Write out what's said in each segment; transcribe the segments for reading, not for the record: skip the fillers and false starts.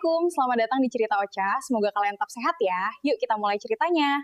Assalamualaikum, selamat datang di Cerita Ocha. Semoga kalian tetap sehat ya. Yuk kita mulai ceritanya.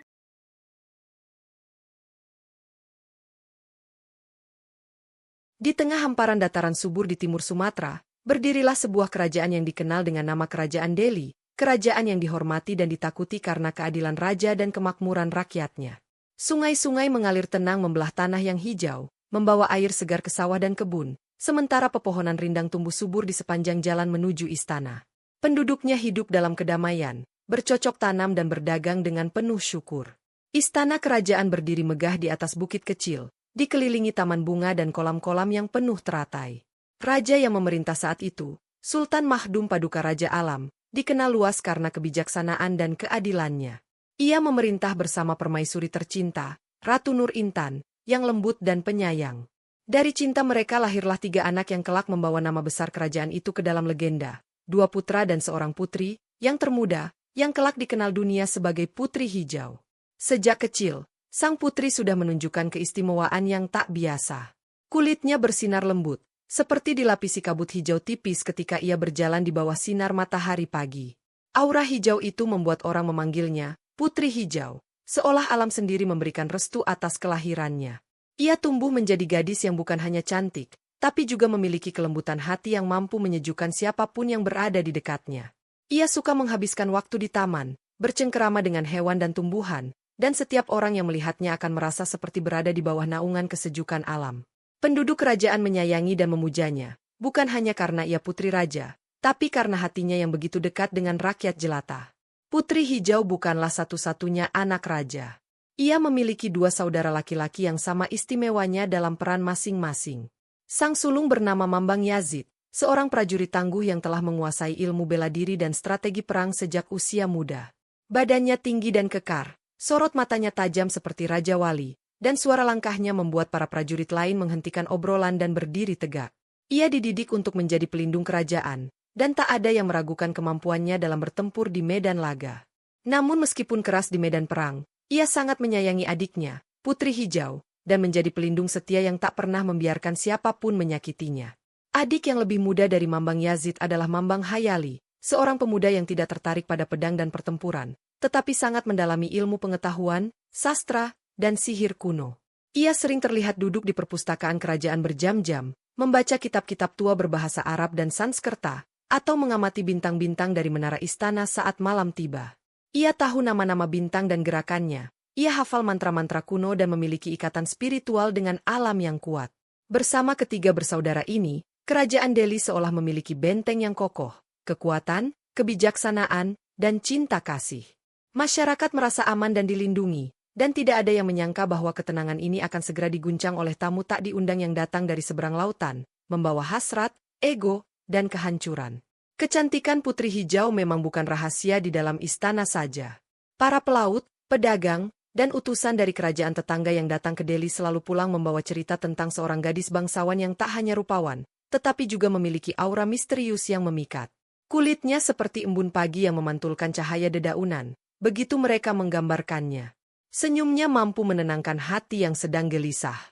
Di tengah hamparan dataran subur di timur Sumatera, berdirilah sebuah kerajaan yang dikenal dengan nama Kerajaan Delhi, kerajaan yang dihormati dan ditakuti karena keadilan raja dan kemakmuran rakyatnya. Sungai-sungai mengalir tenang membelah tanah yang hijau, membawa air segar ke sawah dan kebun, sementara pepohonan rindang tumbuh subur di sepanjang jalan menuju istana. Penduduknya hidup dalam kedamaian, bercocok tanam dan berdagang dengan penuh syukur. Istana kerajaan berdiri megah di atas bukit kecil, dikelilingi taman bunga dan kolam-kolam yang penuh teratai. Raja yang memerintah saat itu, Sultan Mahdum Paduka Raja Alam, dikenal luas karena kebijaksanaan dan keadilannya. Ia memerintah bersama permaisuri tercinta, Ratu Nur Intan, yang lembut dan penyayang. Dari cinta mereka lahirlah 3 anak yang kelak membawa nama besar kerajaan itu ke dalam legenda. 2 putra dan seorang putri, yang termuda, yang kelak dikenal dunia sebagai Putri Hijau. Sejak kecil, sang putri sudah menunjukkan keistimewaan yang tak biasa. Kulitnya bersinar lembut, seperti dilapisi kabut hijau tipis ketika ia berjalan di bawah sinar matahari pagi. Aura hijau itu membuat orang memanggilnya Putri Hijau, seolah alam sendiri memberikan restu atas kelahirannya. Ia tumbuh menjadi gadis yang bukan hanya cantik, tapi juga memiliki kelembutan hati yang mampu menyejukkan siapapun yang berada di dekatnya. Ia suka menghabiskan waktu di taman, bercengkerama dengan hewan dan tumbuhan, dan setiap orang yang melihatnya akan merasa seperti berada di bawah naungan kesejukan alam. Penduduk kerajaan menyayangi dan memujanya, bukan hanya karena ia putri raja, tapi karena hatinya yang begitu dekat dengan rakyat jelata. Putri Hijau bukanlah satu-satunya anak raja. Ia memiliki 2 saudara laki-laki yang sama istimewanya dalam peran masing-masing. Sang sulung bernama Mambang Yazid, seorang prajurit tangguh yang telah menguasai ilmu bela diri dan strategi perang sejak usia muda. Badannya tinggi dan kekar, sorot matanya tajam seperti Raja Wali, dan suara langkahnya membuat para prajurit lain menghentikan obrolan dan berdiri tegak. Ia dididik untuk menjadi pelindung kerajaan, dan tak ada yang meragukan kemampuannya dalam bertempur di medan laga. Namun meskipun keras di medan perang, ia sangat menyayangi adiknya, Putri Hijau, dan menjadi pelindung setia yang tak pernah membiarkan siapapun menyakitinya. Adik yang lebih muda dari Mambang Yazid adalah Mambang Hayali, seorang pemuda yang tidak tertarik pada pedang dan pertempuran, tetapi sangat mendalami ilmu pengetahuan, sastra, dan sihir kuno. Ia sering terlihat duduk di perpustakaan kerajaan berjam-jam, membaca kitab-kitab tua berbahasa Arab dan Sanskerta, atau mengamati bintang-bintang dari menara istana saat malam tiba. Ia tahu nama-nama bintang dan gerakannya. Ia hafal mantra-mantra kuno dan memiliki ikatan spiritual dengan alam yang kuat. Bersama ketiga bersaudara ini, kerajaan Delhi seolah memiliki benteng yang kokoh, kekuatan, kebijaksanaan, dan cinta kasih. Masyarakat merasa aman dan dilindungi, dan tidak ada yang menyangka bahwa ketenangan ini akan segera diguncang oleh tamu tak diundang yang datang dari seberang lautan, membawa hasrat, ego, dan kehancuran. Kecantikan Putri Hijau memang bukan rahasia di dalam istana saja. Para pelaut, pedagang, dan utusan dari kerajaan tetangga yang datang ke Delhi selalu pulang membawa cerita tentang seorang gadis bangsawan yang tak hanya rupawan, tetapi juga memiliki aura misterius yang memikat. Kulitnya seperti embun pagi yang memantulkan cahaya dedaunan, begitu mereka menggambarkannya. Senyumnya mampu menenangkan hati yang sedang gelisah.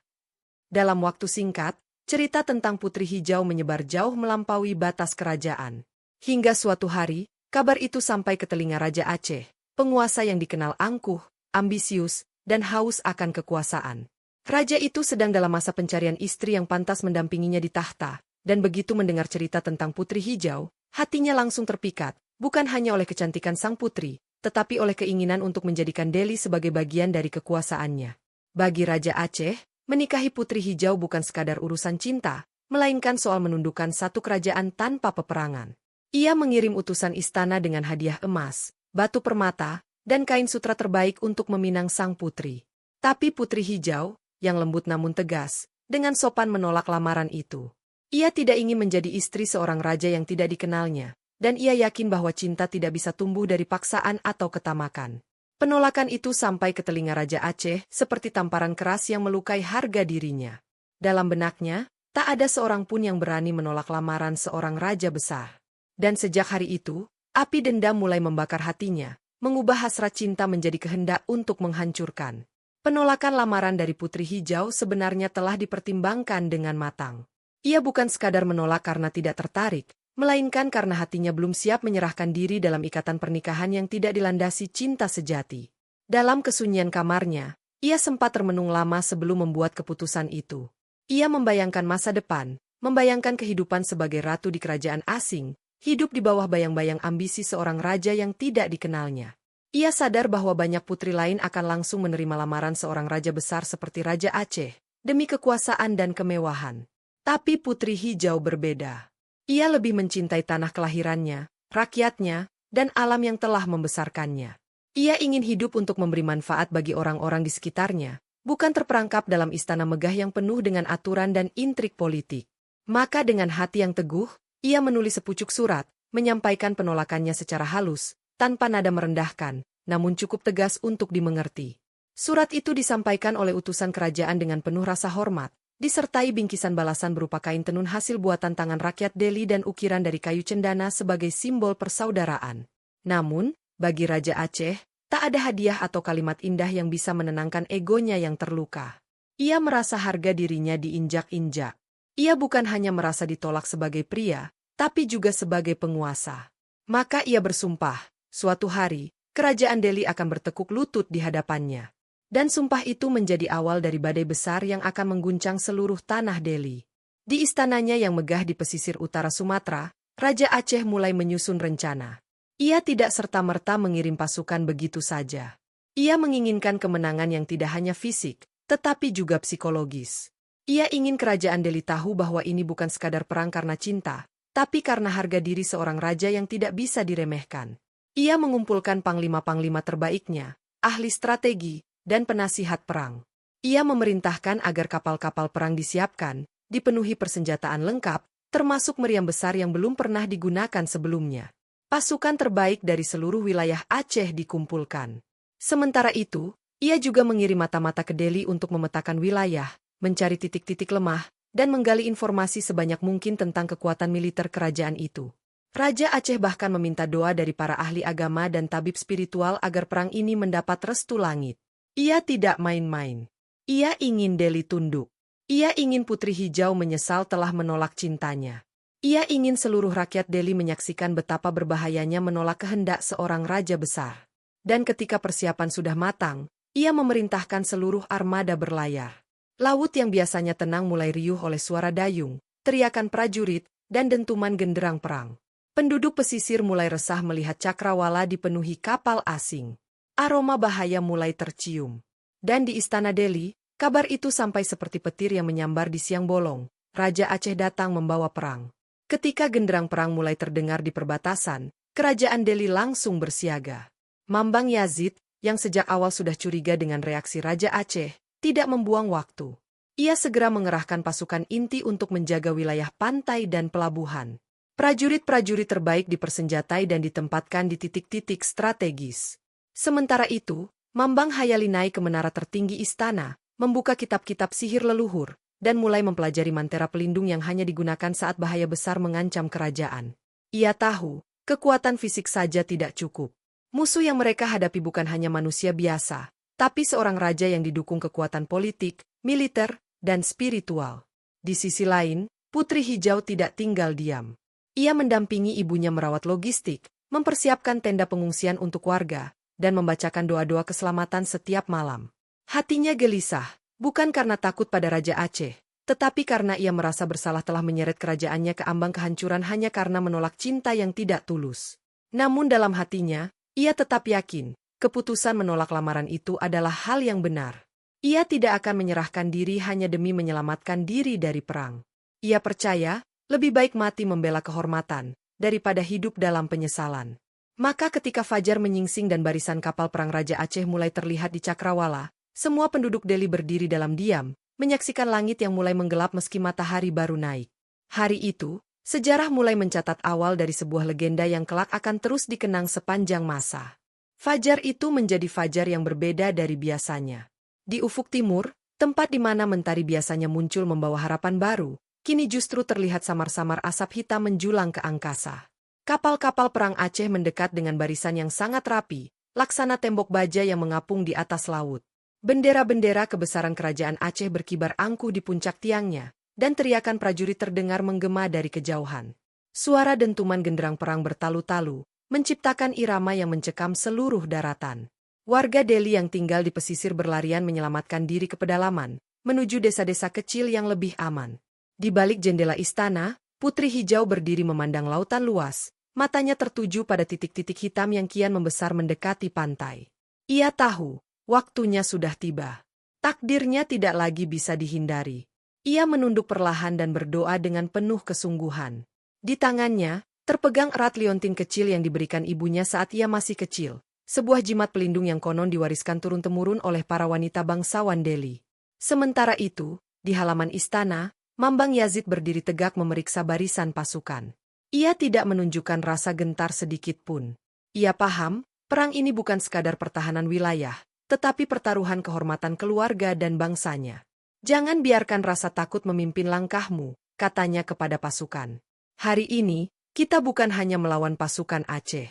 Dalam waktu singkat, cerita tentang Putri Hijau menyebar jauh melampaui batas kerajaan. Hingga suatu hari, kabar itu sampai ke telinga Raja Aceh, penguasa yang dikenal angkuh, ambisius, dan haus akan kekuasaan. Raja itu sedang dalam masa pencarian istri yang pantas mendampinginya di tahta, dan begitu mendengar cerita tentang Putri Hijau, hatinya langsung terpikat, bukan hanya oleh kecantikan sang putri, tetapi oleh keinginan untuk menjadikan Delhi sebagai bagian dari kekuasaannya. Bagi Raja Aceh, menikahi Putri Hijau bukan sekadar urusan cinta, melainkan soal menundukkan satu kerajaan tanpa peperangan. Ia mengirim utusan istana dengan hadiah emas, batu permata, dan kain sutra terbaik untuk meminang sang putri. Tapi Putri Hijau, yang lembut namun tegas, dengan sopan menolak lamaran itu. Ia tidak ingin menjadi istri seorang raja yang tidak dikenalnya, dan ia yakin bahwa cinta tidak bisa tumbuh dari paksaan atau ketamakan. Penolakan itu sampai ke telinga Raja Aceh seperti tamparan keras yang melukai harga dirinya. Dalam benaknya, tak ada seorang pun yang berani menolak lamaran seorang raja besar. Dan sejak hari itu, api dendam mulai membakar hatinya, mengubah hasrat cinta menjadi kehendak untuk menghancurkan. Penolakan lamaran dari Putri Hijau sebenarnya telah dipertimbangkan dengan matang. Ia bukan sekadar menolak karena tidak tertarik, melainkan karena hatinya belum siap menyerahkan diri dalam ikatan pernikahan yang tidak dilandasi cinta sejati. Dalam kesunyian kamarnya, ia sempat termenung lama sebelum membuat keputusan itu. Ia membayangkan masa depan, membayangkan kehidupan sebagai ratu di kerajaan asing, hidup di bawah bayang-bayang ambisi seorang raja yang tidak dikenalnya. Ia sadar bahwa banyak putri lain akan langsung menerima lamaran seorang raja besar seperti Raja Aceh, demi kekuasaan dan kemewahan. Tapi Putri Hijau berbeda. Ia lebih mencintai tanah kelahirannya, rakyatnya, dan alam yang telah membesarkannya. Ia ingin hidup untuk memberi manfaat bagi orang-orang di sekitarnya, bukan terperangkap dalam istana megah yang penuh dengan aturan dan intrik politik. Maka dengan hati yang teguh, ia menulis sepucuk surat, menyampaikan penolakannya secara halus, tanpa nada merendahkan, namun cukup tegas untuk dimengerti. Surat itu disampaikan oleh utusan kerajaan dengan penuh rasa hormat, disertai bingkisan balasan berupa kain tenun hasil buatan tangan rakyat Delhi dan ukiran dari kayu cendana sebagai simbol persaudaraan. Namun, bagi Raja Aceh, tak ada hadiah atau kalimat indah yang bisa menenangkan egonya yang terluka. Ia merasa harga dirinya diinjak-injak. Ia bukan hanya merasa ditolak sebagai pria, tapi juga sebagai penguasa. Maka ia bersumpah, suatu hari, kerajaan Delhi akan bertekuk lutut di hadapannya. Dan sumpah itu menjadi awal dari badai besar yang akan mengguncang seluruh tanah Delhi. Di istananya yang megah di pesisir utara Sumatera, Raja Aceh mulai menyusun rencana. Ia tidak serta-merta mengirim pasukan begitu saja. Ia menginginkan kemenangan yang tidak hanya fisik, tetapi juga psikologis. Ia ingin kerajaan Delhi tahu bahwa ini bukan sekadar perang karena cinta, tapi karena harga diri seorang raja yang tidak bisa diremehkan. Ia mengumpulkan panglima-panglima terbaiknya, ahli strategi, dan penasihat perang. Ia memerintahkan agar kapal-kapal perang disiapkan, dipenuhi persenjataan lengkap, termasuk meriam besar yang belum pernah digunakan sebelumnya. Pasukan terbaik dari seluruh wilayah Aceh dikumpulkan. Sementara itu, ia juga mengirim mata-mata ke Delhi untuk memetakan wilayah, mencari titik-titik lemah, dan menggali informasi sebanyak mungkin tentang kekuatan militer kerajaan itu. Raja Aceh bahkan meminta doa dari para ahli agama dan tabib spiritual agar perang ini mendapat restu langit. Ia tidak main-main. Ia ingin Delhi tunduk. Ia ingin Putri Hijau menyesal telah menolak cintanya. Ia ingin seluruh rakyat Delhi menyaksikan betapa berbahayanya menolak kehendak seorang raja besar. Dan ketika persiapan sudah matang, ia memerintahkan seluruh armada berlayar. Laut yang biasanya tenang mulai riuh oleh suara dayung, teriakan prajurit, dan dentuman genderang perang. Penduduk pesisir mulai resah melihat cakrawala dipenuhi kapal asing. Aroma bahaya mulai tercium. Dan di istana Delhi, kabar itu sampai seperti petir yang menyambar di siang bolong. Raja Aceh datang membawa perang. Ketika genderang perang mulai terdengar di perbatasan, kerajaan Delhi langsung bersiaga. Mambang Yazid, yang sejak awal sudah curiga dengan reaksi Raja Aceh, tidak membuang waktu. Ia segera mengerahkan pasukan inti untuk menjaga wilayah pantai dan pelabuhan. Prajurit-prajurit terbaik dipersenjatai dan ditempatkan di titik-titik strategis. Sementara itu, Mambang Hayali naik ke menara tertinggi istana, membuka kitab-kitab sihir leluhur, dan mulai mempelajari mantera pelindung yang hanya digunakan saat bahaya besar mengancam kerajaan. Ia tahu, kekuatan fisik saja tidak cukup. Musuh yang mereka hadapi bukan hanya manusia biasa, tapi seorang raja yang didukung kekuatan politik, militer, dan spiritual. Di sisi lain, Putri Hijau tidak tinggal diam. Ia mendampingi ibunya merawat logistik, mempersiapkan tenda pengungsian untuk warga, dan membacakan doa-doa keselamatan setiap malam. Hatinya gelisah, bukan karena takut pada Raja Aceh, tetapi karena ia merasa bersalah telah menyeret kerajaannya ke ambang kehancuran hanya karena menolak cinta yang tidak tulus. Namun dalam hatinya, ia tetap yakin, keputusan menolak lamaran itu adalah hal yang benar. Ia tidak akan menyerahkan diri hanya demi menyelamatkan diri dari perang. Ia percaya, lebih baik mati membela kehormatan, daripada hidup dalam penyesalan. Maka ketika fajar menyingsing dan barisan kapal perang Raja Aceh mulai terlihat di cakrawala, semua penduduk Delhi berdiri dalam diam, menyaksikan langit yang mulai menggelap meski matahari baru naik. Hari itu, sejarah mulai mencatat awal dari sebuah legenda yang kelak akan terus dikenang sepanjang masa. Fajar itu menjadi fajar yang berbeda dari biasanya. Di ufuk timur, tempat di mana mentari biasanya muncul membawa harapan baru, kini justru terlihat samar-samar asap hitam menjulang ke angkasa. Kapal-kapal perang Aceh mendekat dengan barisan yang sangat rapi, laksana tembok baja yang mengapung di atas laut. Bendera-bendera kebesaran kerajaan Aceh berkibar angkuh di puncak tiangnya, dan teriakan prajurit terdengar menggema dari kejauhan. Suara dentuman genderang perang bertalu-talu, menciptakan irama yang mencekam seluruh daratan. Warga Delhi yang tinggal di pesisir berlarian menyelamatkan diri ke pedalaman, menuju desa-desa kecil yang lebih aman. Di balik jendela istana, Putri Hijau berdiri memandang lautan luas, matanya tertuju pada titik-titik hitam yang kian membesar mendekati pantai. Ia tahu, waktunya sudah tiba. Takdirnya tidak lagi bisa dihindari. Ia menunduk perlahan dan berdoa dengan penuh kesungguhan. Di tangannya, terpegang erat liontin kecil yang diberikan ibunya saat ia masih kecil. Sebuah jimat pelindung yang konon diwariskan turun-temurun oleh para wanita bangsawan Delhi. Sementara itu, di halaman istana, Mambang Yazid berdiri tegak memeriksa barisan pasukan. Ia tidak menunjukkan rasa gentar sedikit pun. Ia paham, perang ini bukan sekadar pertahanan wilayah, tetapi pertaruhan kehormatan keluarga dan bangsanya. Jangan biarkan rasa takut memimpin langkahmu, katanya kepada pasukan. Hari ini, kita bukan hanya melawan pasukan Aceh.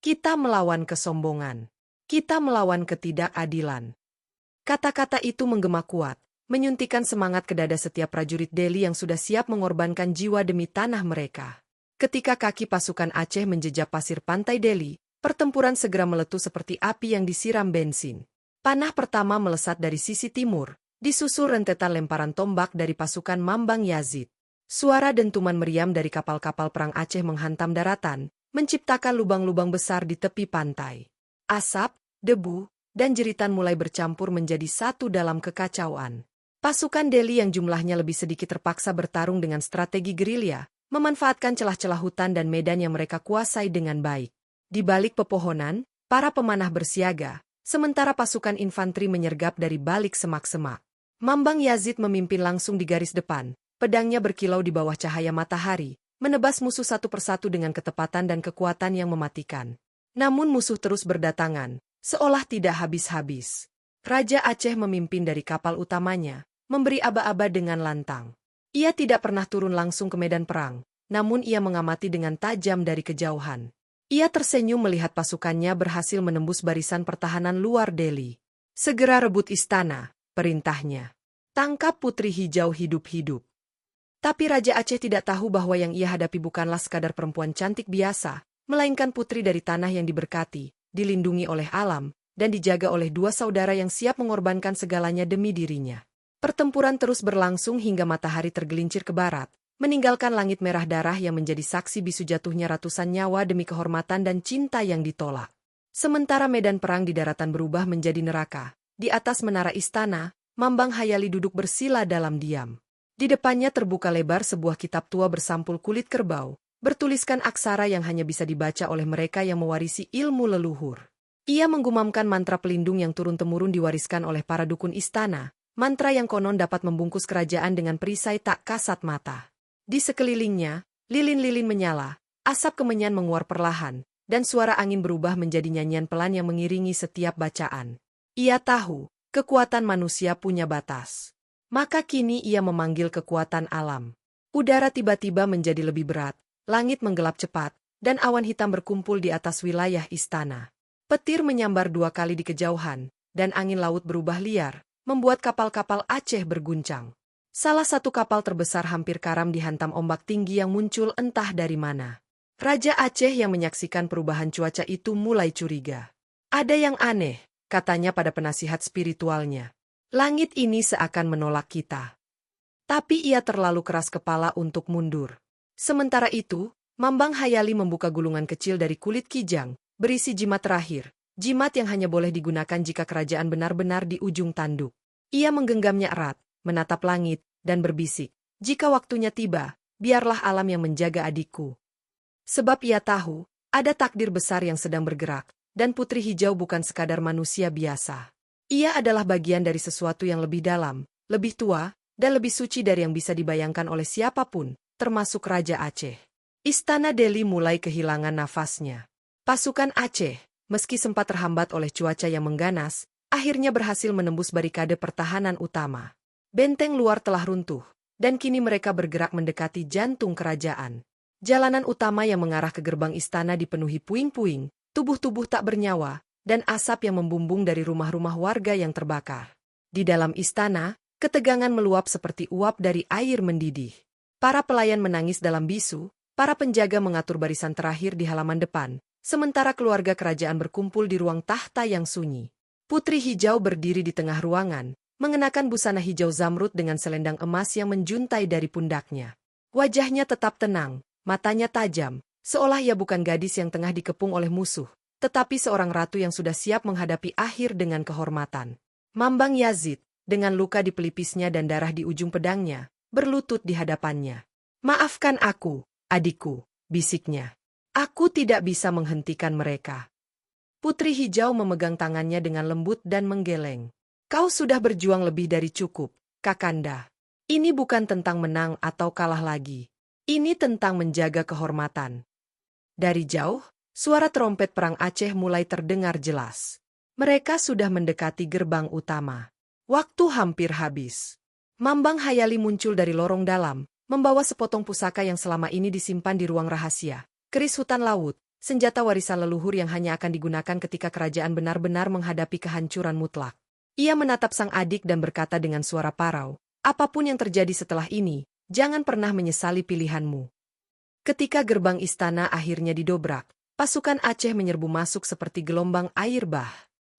Kita melawan kesombongan. Kita melawan ketidakadilan. Kata-kata itu menggema kuat, menyuntikkan semangat ke dada setiap prajurit Delhi yang sudah siap mengorbankan jiwa demi tanah mereka. Ketika kaki pasukan Aceh menjejak pasir pantai Delhi, pertempuran segera meletus seperti api yang disiram bensin. Panah pertama melesat dari sisi timur, disusul rentetan lemparan tombak dari pasukan Mambang Yazid. Suara dentuman meriam dari kapal-kapal perang Aceh menghantam daratan, menciptakan lubang-lubang besar di tepi pantai. Asap, debu, dan jeritan mulai bercampur menjadi satu dalam kekacauan. Pasukan Delhi yang jumlahnya lebih sedikit terpaksa bertarung dengan strategi gerilya, memanfaatkan celah-celah hutan dan medan yang mereka kuasai dengan baik. Di balik pepohonan, para pemanah bersiaga, sementara pasukan infanteri menyergap dari balik semak-semak. Mambang Yazid memimpin langsung di garis depan, pedangnya berkilau di bawah cahaya matahari, menebas musuh satu persatu dengan ketepatan dan kekuatan yang mematikan. Namun musuh terus berdatangan, seolah tidak habis-habis. Raja Aceh memimpin dari kapal utamanya, memberi aba-aba dengan lantang. Ia tidak pernah turun langsung ke medan perang, namun ia mengamati dengan tajam dari kejauhan. Ia tersenyum melihat pasukannya berhasil menembus barisan pertahanan luar Delhi. Segera rebut istana, perintahnya. Tangkap Putri Hijau hidup-hidup. Tapi Raja Aceh tidak tahu bahwa yang ia hadapi bukanlah sekadar perempuan cantik biasa, melainkan putri dari tanah yang diberkati, dilindungi oleh alam, dan dijaga oleh dua saudara yang siap mengorbankan segalanya demi dirinya. Pertempuran terus berlangsung hingga matahari tergelincir ke barat, meninggalkan langit merah darah yang menjadi saksi bisu jatuhnya ratusan nyawa demi kehormatan dan cinta yang ditolak. Sementara medan perang di daratan berubah menjadi neraka, di atas menara istana, Mambang Hayali duduk bersila dalam diam. Di depannya terbuka lebar sebuah kitab tua bersampul kulit kerbau, bertuliskan aksara yang hanya bisa dibaca oleh mereka yang mewarisi ilmu leluhur. Ia menggumamkan mantra pelindung yang turun-temurun diwariskan oleh para dukun istana, mantra yang konon dapat membungkus kerajaan dengan perisai tak kasat mata. Di sekelilingnya, lilin-lilin menyala, asap kemenyan menguar perlahan, dan suara angin berubah menjadi nyanyian pelan yang mengiringi setiap bacaan. Ia tahu, kekuatan manusia punya batas. Maka kini ia memanggil kekuatan alam. Udara tiba-tiba menjadi lebih berat, langit menggelap cepat, dan awan hitam berkumpul di atas wilayah istana. Petir menyambar dua kali di kejauhan, dan angin laut berubah liar, membuat kapal-kapal Aceh berguncang. Salah satu kapal terbesar hampir karam dihantam ombak tinggi yang muncul entah dari mana. Raja Aceh yang menyaksikan perubahan cuaca itu mulai curiga. Ada yang aneh, katanya pada penasihat spiritualnya. Langit ini seakan menolak kita. Tapi ia terlalu keras kepala untuk mundur. Sementara itu, Mambang Hayali membuka gulungan kecil dari kulit kijang, berisi jimat terakhir, jimat yang hanya boleh digunakan jika kerajaan benar-benar di ujung tanduk. Ia menggenggamnya erat, menatap langit, dan berbisik, jika waktunya tiba, biarlah alam yang menjaga adikku. Sebab ia tahu, ada takdir besar yang sedang bergerak, dan Putri Hijau bukan sekadar manusia biasa. Ia adalah bagian dari sesuatu yang lebih dalam, lebih tua, dan lebih suci dari yang bisa dibayangkan oleh siapapun, termasuk Raja Aceh. Istana Delhi mulai kehilangan nafasnya. Pasukan Aceh, meski sempat terhambat oleh cuaca yang mengganas, akhirnya berhasil menembus barikade pertahanan utama. Benteng luar telah runtuh, dan kini mereka bergerak mendekati jantung kerajaan. Jalanan utama yang mengarah ke gerbang istana dipenuhi puing-puing, tubuh-tubuh tak bernyawa, dan asap yang membumbung dari rumah-rumah warga yang terbakar. Di dalam istana, ketegangan meluap seperti uap dari air mendidih. Para pelayan menangis dalam bisu, Para penjaga mengatur barisan terakhir di halaman depan, sementara keluarga kerajaan berkumpul di ruang tahta yang sunyi. Putri Hijau berdiri di tengah ruangan, mengenakan busana hijau zamrud dengan selendang emas yang menjuntai dari pundaknya. Wajahnya tetap tenang, matanya tajam, seolah ia bukan gadis yang tengah dikepung oleh musuh, tetapi seorang ratu yang sudah siap menghadapi akhir dengan kehormatan. Mambang Yazid, dengan luka di pelipisnya dan darah di ujung pedangnya, berlutut di hadapannya. "Maafkan aku, adikku," bisiknya. "Aku tidak bisa menghentikan mereka." Putri Hijau memegang tangannya dengan lembut dan menggeleng. "Kau sudah berjuang lebih dari cukup, Kakanda. Ini bukan tentang menang atau kalah lagi. Ini tentang menjaga kehormatan." Dari jauh, suara trompet perang Aceh mulai terdengar jelas. Mereka sudah mendekati gerbang utama. Waktu hampir habis. Mambang Hayali muncul dari lorong dalam, membawa sepotong pusaka yang selama ini disimpan di ruang rahasia. Keris hutan laut, senjata warisan leluhur yang hanya akan digunakan ketika kerajaan benar-benar menghadapi kehancuran mutlak. Ia menatap sang adik dan berkata dengan suara parau, "Apapun yang terjadi setelah ini, jangan pernah menyesali pilihanmu." Ketika gerbang istana akhirnya didobrak, pasukan Aceh menyerbu masuk seperti gelombang air bah.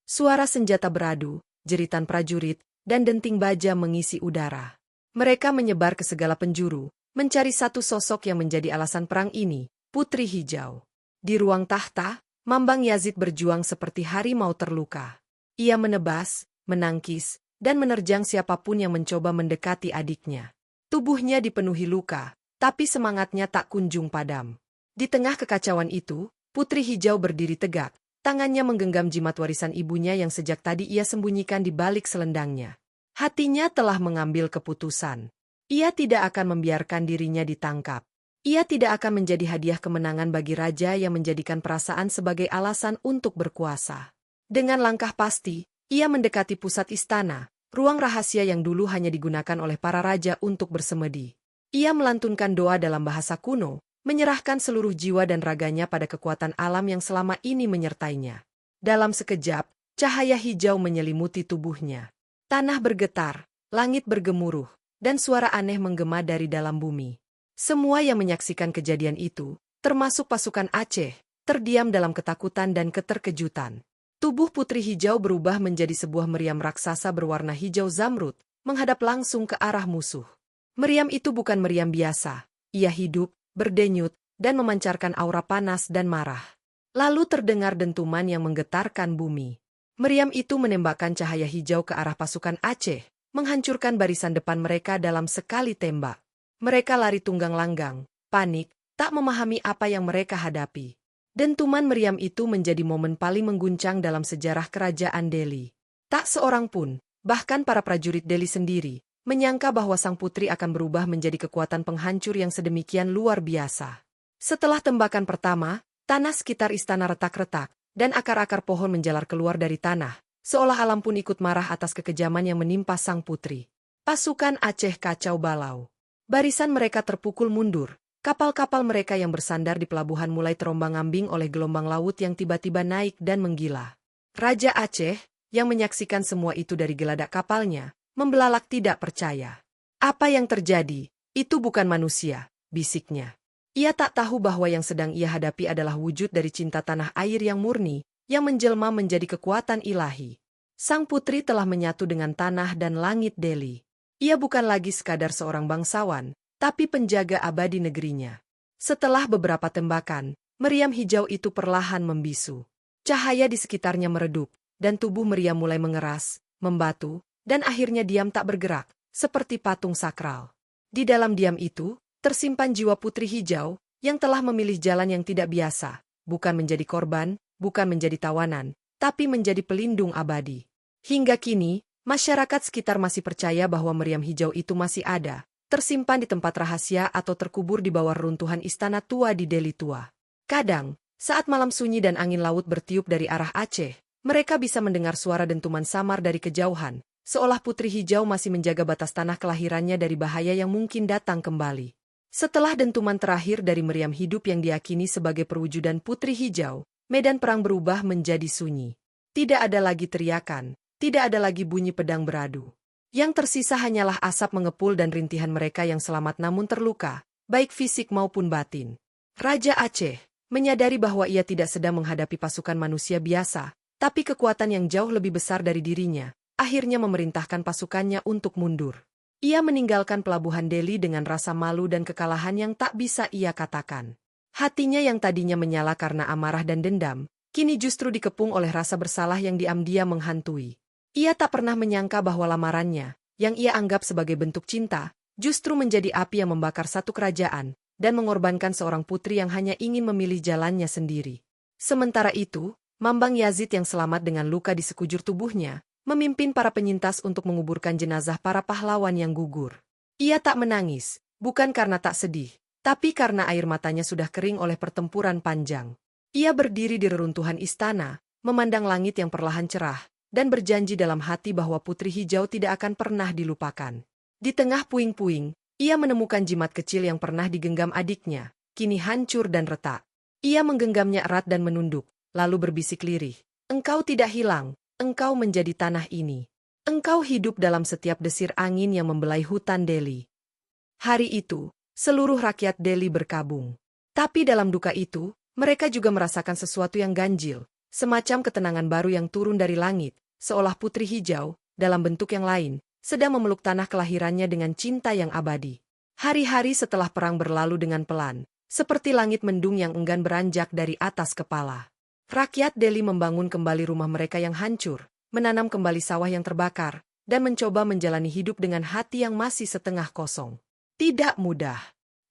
Suara senjata beradu, jeritan prajurit, dan denting baja mengisi udara. Mereka menyebar ke segala penjuru, mencari satu sosok yang menjadi alasan perang ini, Putri Hijau. Di ruang tahta, Mambang Yazid berjuang seperti harimau terluka. Ia menebas, menangkis, dan menerjang siapapun yang mencoba mendekati adiknya. Tubuhnya dipenuhi luka, tapi semangatnya tak kunjung padam. Di tengah kekacauan itu, Putri Hijau berdiri tegak, tangannya menggenggam jimat warisan ibunya yang sejak tadi ia sembunyikan di balik selendangnya. Hatinya telah mengambil keputusan. Ia tidak akan membiarkan dirinya ditangkap. Ia tidak akan menjadi hadiah kemenangan bagi raja yang menjadikan perasaan sebagai alasan untuk berkuasa. Dengan langkah pasti, ia mendekati pusat istana, ruang rahasia yang dulu hanya digunakan oleh para raja untuk bersemedi. Ia melantunkan doa dalam bahasa kuno, menyerahkan seluruh jiwa dan raganya pada kekuatan alam yang selama ini menyertainya. Dalam sekejap, cahaya hijau menyelimuti tubuhnya. Tanah bergetar, langit bergemuruh, dan suara aneh menggema dari dalam bumi. Semua yang menyaksikan kejadian itu, termasuk pasukan Aceh, terdiam dalam ketakutan dan keterkejutan. Tubuh Putri Hijau berubah menjadi sebuah meriam raksasa berwarna hijau zamrud, menghadap langsung ke arah musuh. Meriam itu bukan meriam biasa. Ia hidup, berdenyut, dan memancarkan aura panas dan marah. Lalu terdengar dentuman yang menggetarkan bumi. Meriam itu menembakkan cahaya hijau ke arah pasukan Aceh, menghancurkan barisan depan mereka dalam sekali tembak. Mereka lari tunggang langgang, panik, tak memahami apa yang mereka hadapi. Dentuman meriam itu menjadi momen paling mengguncang dalam sejarah kerajaan Delhi. Tak seorang pun, bahkan para prajurit Delhi sendiri, menyangka bahwa sang putri akan berubah menjadi kekuatan penghancur yang sedemikian luar biasa. Setelah tembakan pertama, tanah sekitar istana retak-retak, dan akar-akar pohon menjalar keluar dari tanah, seolah alam pun ikut marah atas kekejaman yang menimpa sang putri. Pasukan Aceh kacau balau. Barisan mereka terpukul mundur, kapal-kapal mereka yang bersandar di pelabuhan mulai terombang-ambing oleh gelombang laut yang tiba-tiba naik dan menggila. Raja Aceh, yang menyaksikan semua itu dari geladak kapalnya, membelalak tidak percaya. "Apa yang terjadi? Itu bukan manusia," bisiknya. Ia tak tahu bahwa yang sedang ia hadapi adalah wujud dari cinta tanah air yang murni, yang menjelma menjadi kekuatan ilahi. Sang putri telah menyatu dengan tanah dan langit Delhi. Ia bukan lagi sekadar seorang bangsawan, tapi penjaga abadi negerinya. Setelah beberapa tembakan, meriam hijau itu perlahan membisu. Cahaya di sekitarnya meredup, dan tubuh meriam mulai mengeras, membatu, dan akhirnya diam tak bergerak, seperti patung sakral. Di dalam diam itu, tersimpan jiwa Putri Hijau, yang telah memilih jalan yang tidak biasa, bukan menjadi korban, bukan menjadi tawanan, tapi menjadi pelindung abadi. Hingga kini, masyarakat sekitar masih percaya bahwa meriam hijau itu masih ada, tersimpan di tempat rahasia atau terkubur di bawah runtuhan istana tua di Delhi tua. Kadang, saat malam sunyi dan angin laut bertiup dari arah Aceh, mereka bisa mendengar suara dentuman samar dari kejauhan, seolah Putri Hijau masih menjaga batas tanah kelahirannya dari bahaya yang mungkin datang kembali. Setelah dentuman terakhir dari meriam hidup yang diyakini sebagai perwujudan Putri Hijau, medan perang berubah menjadi sunyi. Tidak ada lagi teriakan. Tidak ada lagi bunyi pedang beradu. Yang tersisa hanyalah asap mengepul dan rintihan mereka yang selamat namun terluka, baik fisik maupun batin. Raja Aceh menyadari bahwa ia tidak sedang menghadapi pasukan manusia biasa, tapi kekuatan yang jauh lebih besar dari dirinya, akhirnya memerintahkan pasukannya untuk mundur. Ia meninggalkan pelabuhan Delhi dengan rasa malu dan kekalahan yang tak bisa ia katakan. Hatinya yang tadinya menyala karena amarah dan dendam, kini justru dikepung oleh rasa bersalah yang diam-diam menghantui. Ia tak pernah menyangka bahwa lamarannya, yang ia anggap sebagai bentuk cinta, justru menjadi api yang membakar satu kerajaan, dan mengorbankan seorang putri yang hanya ingin memilih jalannya sendiri. Sementara itu, Mambang Yazid yang selamat dengan luka di sekujur tubuhnya, memimpin para penyintas untuk menguburkan jenazah para pahlawan yang gugur. Ia tak menangis, bukan karena tak sedih, tapi karena air matanya sudah kering oleh pertempuran panjang. Ia berdiri di reruntuhan istana, memandang langit yang perlahan cerah, dan berjanji dalam hati bahwa Putri Hijau tidak akan pernah dilupakan. Di tengah puing-puing, ia menemukan jimat kecil yang pernah digenggam adiknya, kini hancur dan retak. Ia menggenggamnya erat dan menunduk, lalu berbisik lirih, "Engkau tidak hilang, engkau menjadi tanah ini. Engkau hidup dalam setiap desir angin yang membelai hutan Delhi." Hari itu, seluruh rakyat Delhi berkabung. Tapi dalam duka itu, mereka juga merasakan sesuatu yang ganjil, semacam ketenangan baru yang turun dari langit, seolah Putri Hijau, dalam bentuk yang lain, sedang memeluk tanah kelahirannya dengan cinta yang abadi. Hari-hari setelah perang berlalu dengan pelan, seperti langit mendung yang enggan beranjak dari atas kepala. Rakyat Delhi membangun kembali rumah mereka yang hancur, menanam kembali sawah yang terbakar, dan mencoba menjalani hidup dengan hati yang masih setengah kosong. Tidak mudah.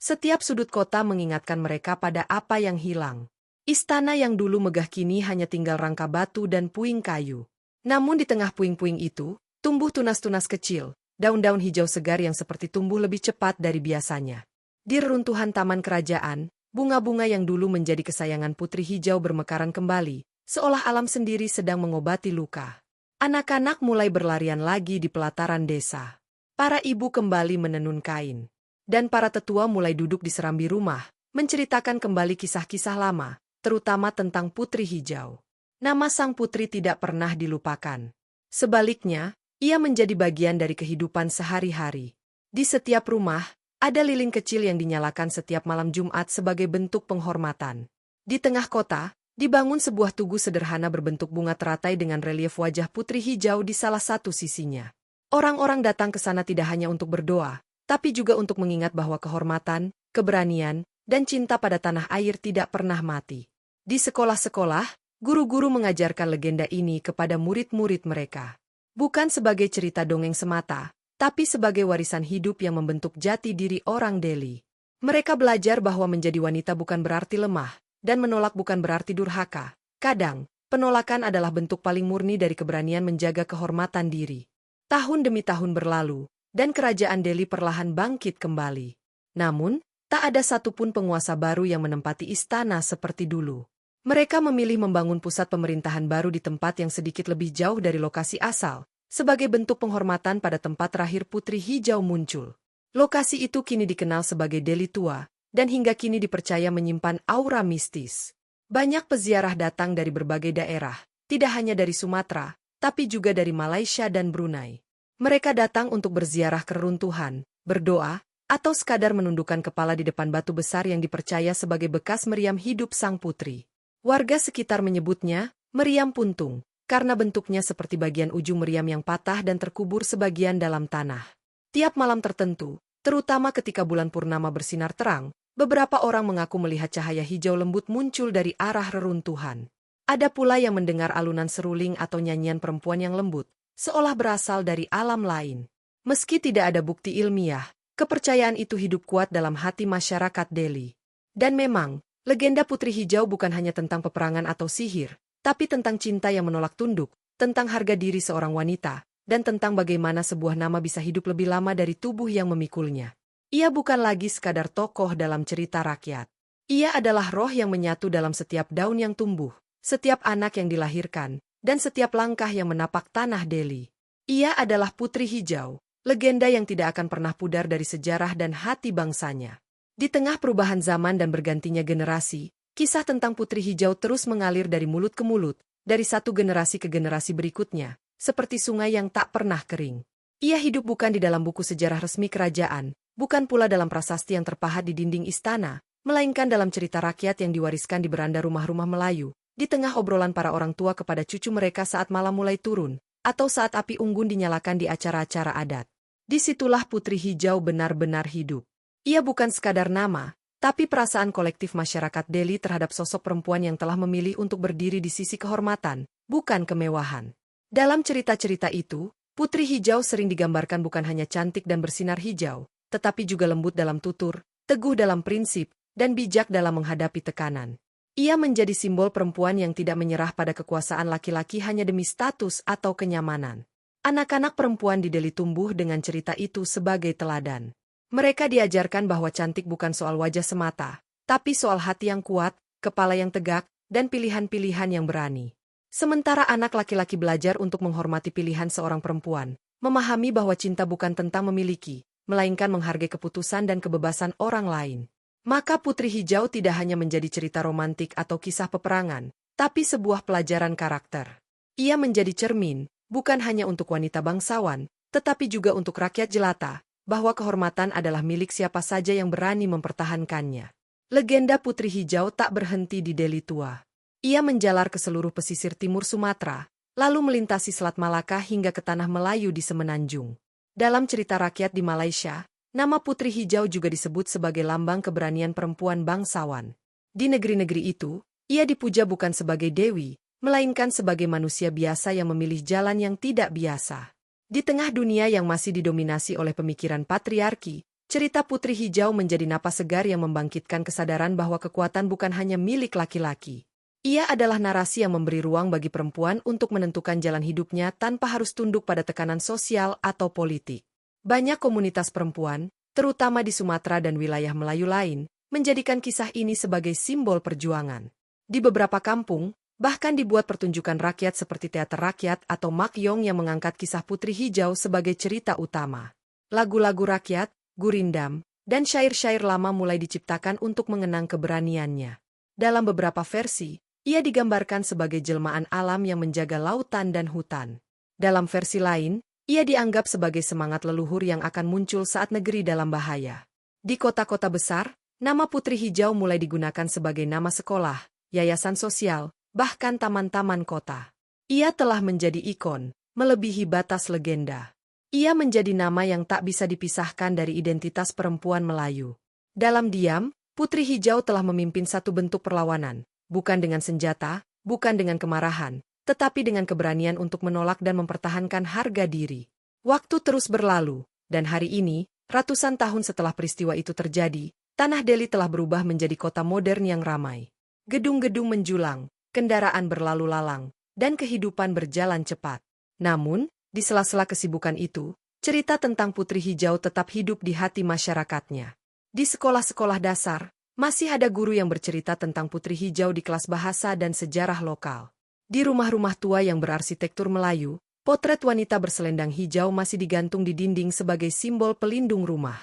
Setiap sudut kota mengingatkan mereka pada apa yang hilang. Istana yang dulu megah kini hanya tinggal rangka batu dan puing kayu. Namun di tengah puing-puing itu, tumbuh tunas-tunas kecil, daun-daun hijau segar yang seperti tumbuh lebih cepat dari biasanya. Di reruntuhan taman kerajaan, bunga-bunga yang dulu menjadi kesayangan Putri Hijau bermekaran kembali, seolah alam sendiri sedang mengobati luka. Anak-anak mulai berlarian lagi di pelataran desa. Para ibu kembali menenun kain. Dan para tetua mulai duduk di serambi rumah, menceritakan kembali kisah-kisah lama, terutama tentang Putri Hijau. Nama sang putri tidak pernah dilupakan. Sebaliknya, ia menjadi bagian dari kehidupan sehari-hari. Di setiap rumah, ada lilin kecil yang dinyalakan setiap malam Jumat sebagai bentuk penghormatan. Di tengah kota, dibangun sebuah tugu sederhana berbentuk bunga teratai dengan relief wajah Putri Hijau di salah satu sisinya. Orang-orang datang ke sana tidak hanya untuk berdoa, tapi juga untuk mengingat bahwa kehormatan, keberanian, dan cinta pada tanah air tidak pernah mati. Di sekolah-sekolah, guru-guru mengajarkan legenda ini kepada murid-murid mereka. Bukan sebagai cerita dongeng semata, tapi sebagai warisan hidup yang membentuk jati diri orang Delhi. Mereka belajar bahwa menjadi wanita bukan berarti lemah, dan menolak bukan berarti durhaka. Kadang, penolakan adalah bentuk paling murni dari keberanian menjaga kehormatan diri. Tahun demi tahun berlalu, dan kerajaan Delhi perlahan bangkit kembali. Namun, tak ada satupun penguasa baru yang menempati istana seperti dulu. Mereka memilih membangun pusat pemerintahan baru di tempat yang sedikit lebih jauh dari lokasi asal, sebagai bentuk penghormatan pada tempat terakhir Putri Hijau muncul. Lokasi itu kini dikenal sebagai Delhi Tua, dan hingga kini dipercaya menyimpan aura mistis. Banyak peziarah datang dari berbagai daerah, tidak hanya dari Sumatera, tapi juga dari Malaysia dan Brunei. Mereka datang untuk berziarah ke reruntuhan, berdoa, atau sekadar menundukkan kepala di depan batu besar yang dipercaya sebagai bekas meriam hidup sang putri. Warga sekitar menyebutnya meriam puntung, karena bentuknya seperti bagian ujung meriam yang patah dan terkubur sebagian dalam tanah. Tiap malam tertentu, terutama ketika bulan purnama bersinar terang, beberapa orang mengaku melihat cahaya hijau lembut muncul dari arah reruntuhan. Ada pula yang mendengar alunan seruling atau nyanyian perempuan yang lembut, seolah berasal dari alam lain. Meski tidak ada bukti ilmiah, kepercayaan itu hidup kuat dalam hati masyarakat Delhi. Dan memang, legenda Putri Hijau bukan hanya tentang peperangan atau sihir, tapi tentang cinta yang menolak tunduk, tentang harga diri seorang wanita, dan tentang bagaimana sebuah nama bisa hidup lebih lama dari tubuh yang memikulnya. Ia bukan lagi sekadar tokoh dalam cerita rakyat. Ia adalah roh yang menyatu dalam setiap daun yang tumbuh, setiap anak yang dilahirkan, dan setiap langkah yang menapak tanah Delhi. Ia adalah Putri Hijau, legenda yang tidak akan pernah pudar dari sejarah dan hati bangsanya. Di tengah perubahan zaman dan bergantinya generasi, kisah tentang Putri Hijau terus mengalir dari mulut ke mulut, dari satu generasi ke generasi berikutnya, seperti sungai yang tak pernah kering. Ia hidup bukan di dalam buku sejarah resmi kerajaan, bukan pula dalam prasasti yang terpahat di dinding istana, melainkan dalam cerita rakyat yang diwariskan di beranda rumah-rumah Melayu, di tengah obrolan para orang tua kepada cucu mereka saat malam mulai turun, atau saat api unggun dinyalakan di acara-acara adat. Disitulah Putri Hijau benar-benar hidup. Ia bukan sekadar nama, tapi perasaan kolektif masyarakat Delhi terhadap sosok perempuan yang telah memilih untuk berdiri di sisi kehormatan, bukan kemewahan. Dalam cerita-cerita itu, Putri Hijau sering digambarkan bukan hanya cantik dan bersinar hijau, tetapi juga lembut dalam tutur, teguh dalam prinsip, dan bijak dalam menghadapi tekanan. Ia menjadi simbol perempuan yang tidak menyerah pada kekuasaan laki-laki hanya demi status atau kenyamanan. Anak-anak perempuan di Delhi tumbuh dengan cerita itu sebagai teladan. Mereka diajarkan bahwa cantik bukan soal wajah semata, tapi soal hati yang kuat, kepala yang tegak, dan pilihan-pilihan yang berani. Sementara anak laki-laki belajar untuk menghormati pilihan seorang perempuan, memahami bahwa cinta bukan tentang memiliki, melainkan menghargai keputusan dan kebebasan orang lain. Maka Putri Hijau tidak hanya menjadi cerita romantik atau kisah peperangan, tapi sebuah pelajaran karakter. Ia menjadi cermin, bukan hanya untuk wanita bangsawan, tetapi juga untuk rakyat jelata, bahwa kehormatan adalah milik siapa saja yang berani mempertahankannya. Legenda Putri Hijau tak berhenti di Delhi tua. Ia menjalar ke seluruh pesisir timur Sumatera, lalu melintasi Selat Malaka hingga ke tanah Melayu di Semenanjung. Dalam cerita rakyat di Malaysia, nama Putri Hijau juga disebut sebagai lambang keberanian perempuan bangsawan. Di negeri-negeri itu, ia dipuja bukan sebagai dewi, melainkan sebagai manusia biasa yang memilih jalan yang tidak biasa. Di tengah dunia yang masih didominasi oleh pemikiran patriarki, cerita Putri Hijau menjadi napas segar yang membangkitkan kesadaran bahwa kekuatan bukan hanya milik laki-laki. Ia adalah narasi yang memberi ruang bagi perempuan untuk menentukan jalan hidupnya tanpa harus tunduk pada tekanan sosial atau politik. Banyak komunitas perempuan, terutama di Sumatera dan wilayah Melayu lain, menjadikan kisah ini sebagai simbol perjuangan. Di beberapa kampung, bahkan dibuat pertunjukan rakyat seperti teater rakyat atau makyong yang mengangkat kisah Putri Hijau sebagai cerita utama. Lagu-lagu rakyat, gurindam, dan syair-syair lama mulai diciptakan untuk mengenang keberaniannya. Dalam beberapa versi, ia digambarkan sebagai jelmaan alam yang menjaga lautan dan hutan. Dalam versi lain, ia dianggap sebagai semangat leluhur yang akan muncul saat negeri dalam bahaya. Di kota-kota besar, nama Putri Hijau mulai digunakan sebagai nama sekolah, yayasan sosial, bahkan taman-taman kota. Ia telah menjadi ikon, melebihi batas legenda. Ia menjadi nama yang tak bisa dipisahkan dari identitas perempuan Melayu. Dalam diam, Putri Hijau telah memimpin satu bentuk perlawanan, bukan dengan senjata, bukan dengan kemarahan, tetapi dengan keberanian untuk menolak dan mempertahankan harga diri. Waktu terus berlalu, dan hari ini, ratusan tahun setelah peristiwa itu terjadi, tanah Delhi telah berubah menjadi kota modern yang ramai. Gedung-gedung menjulang, kendaraan berlalu lalang, dan kehidupan berjalan cepat. Namun, di sela-sela kesibukan itu, cerita tentang Putri Hijau tetap hidup di hati masyarakatnya. Di sekolah-sekolah dasar, masih ada guru yang bercerita tentang Putri Hijau di kelas bahasa dan sejarah lokal. Di rumah-rumah tua yang berarsitektur Melayu, potret wanita berselendang hijau masih digantung di dinding sebagai simbol pelindung rumah.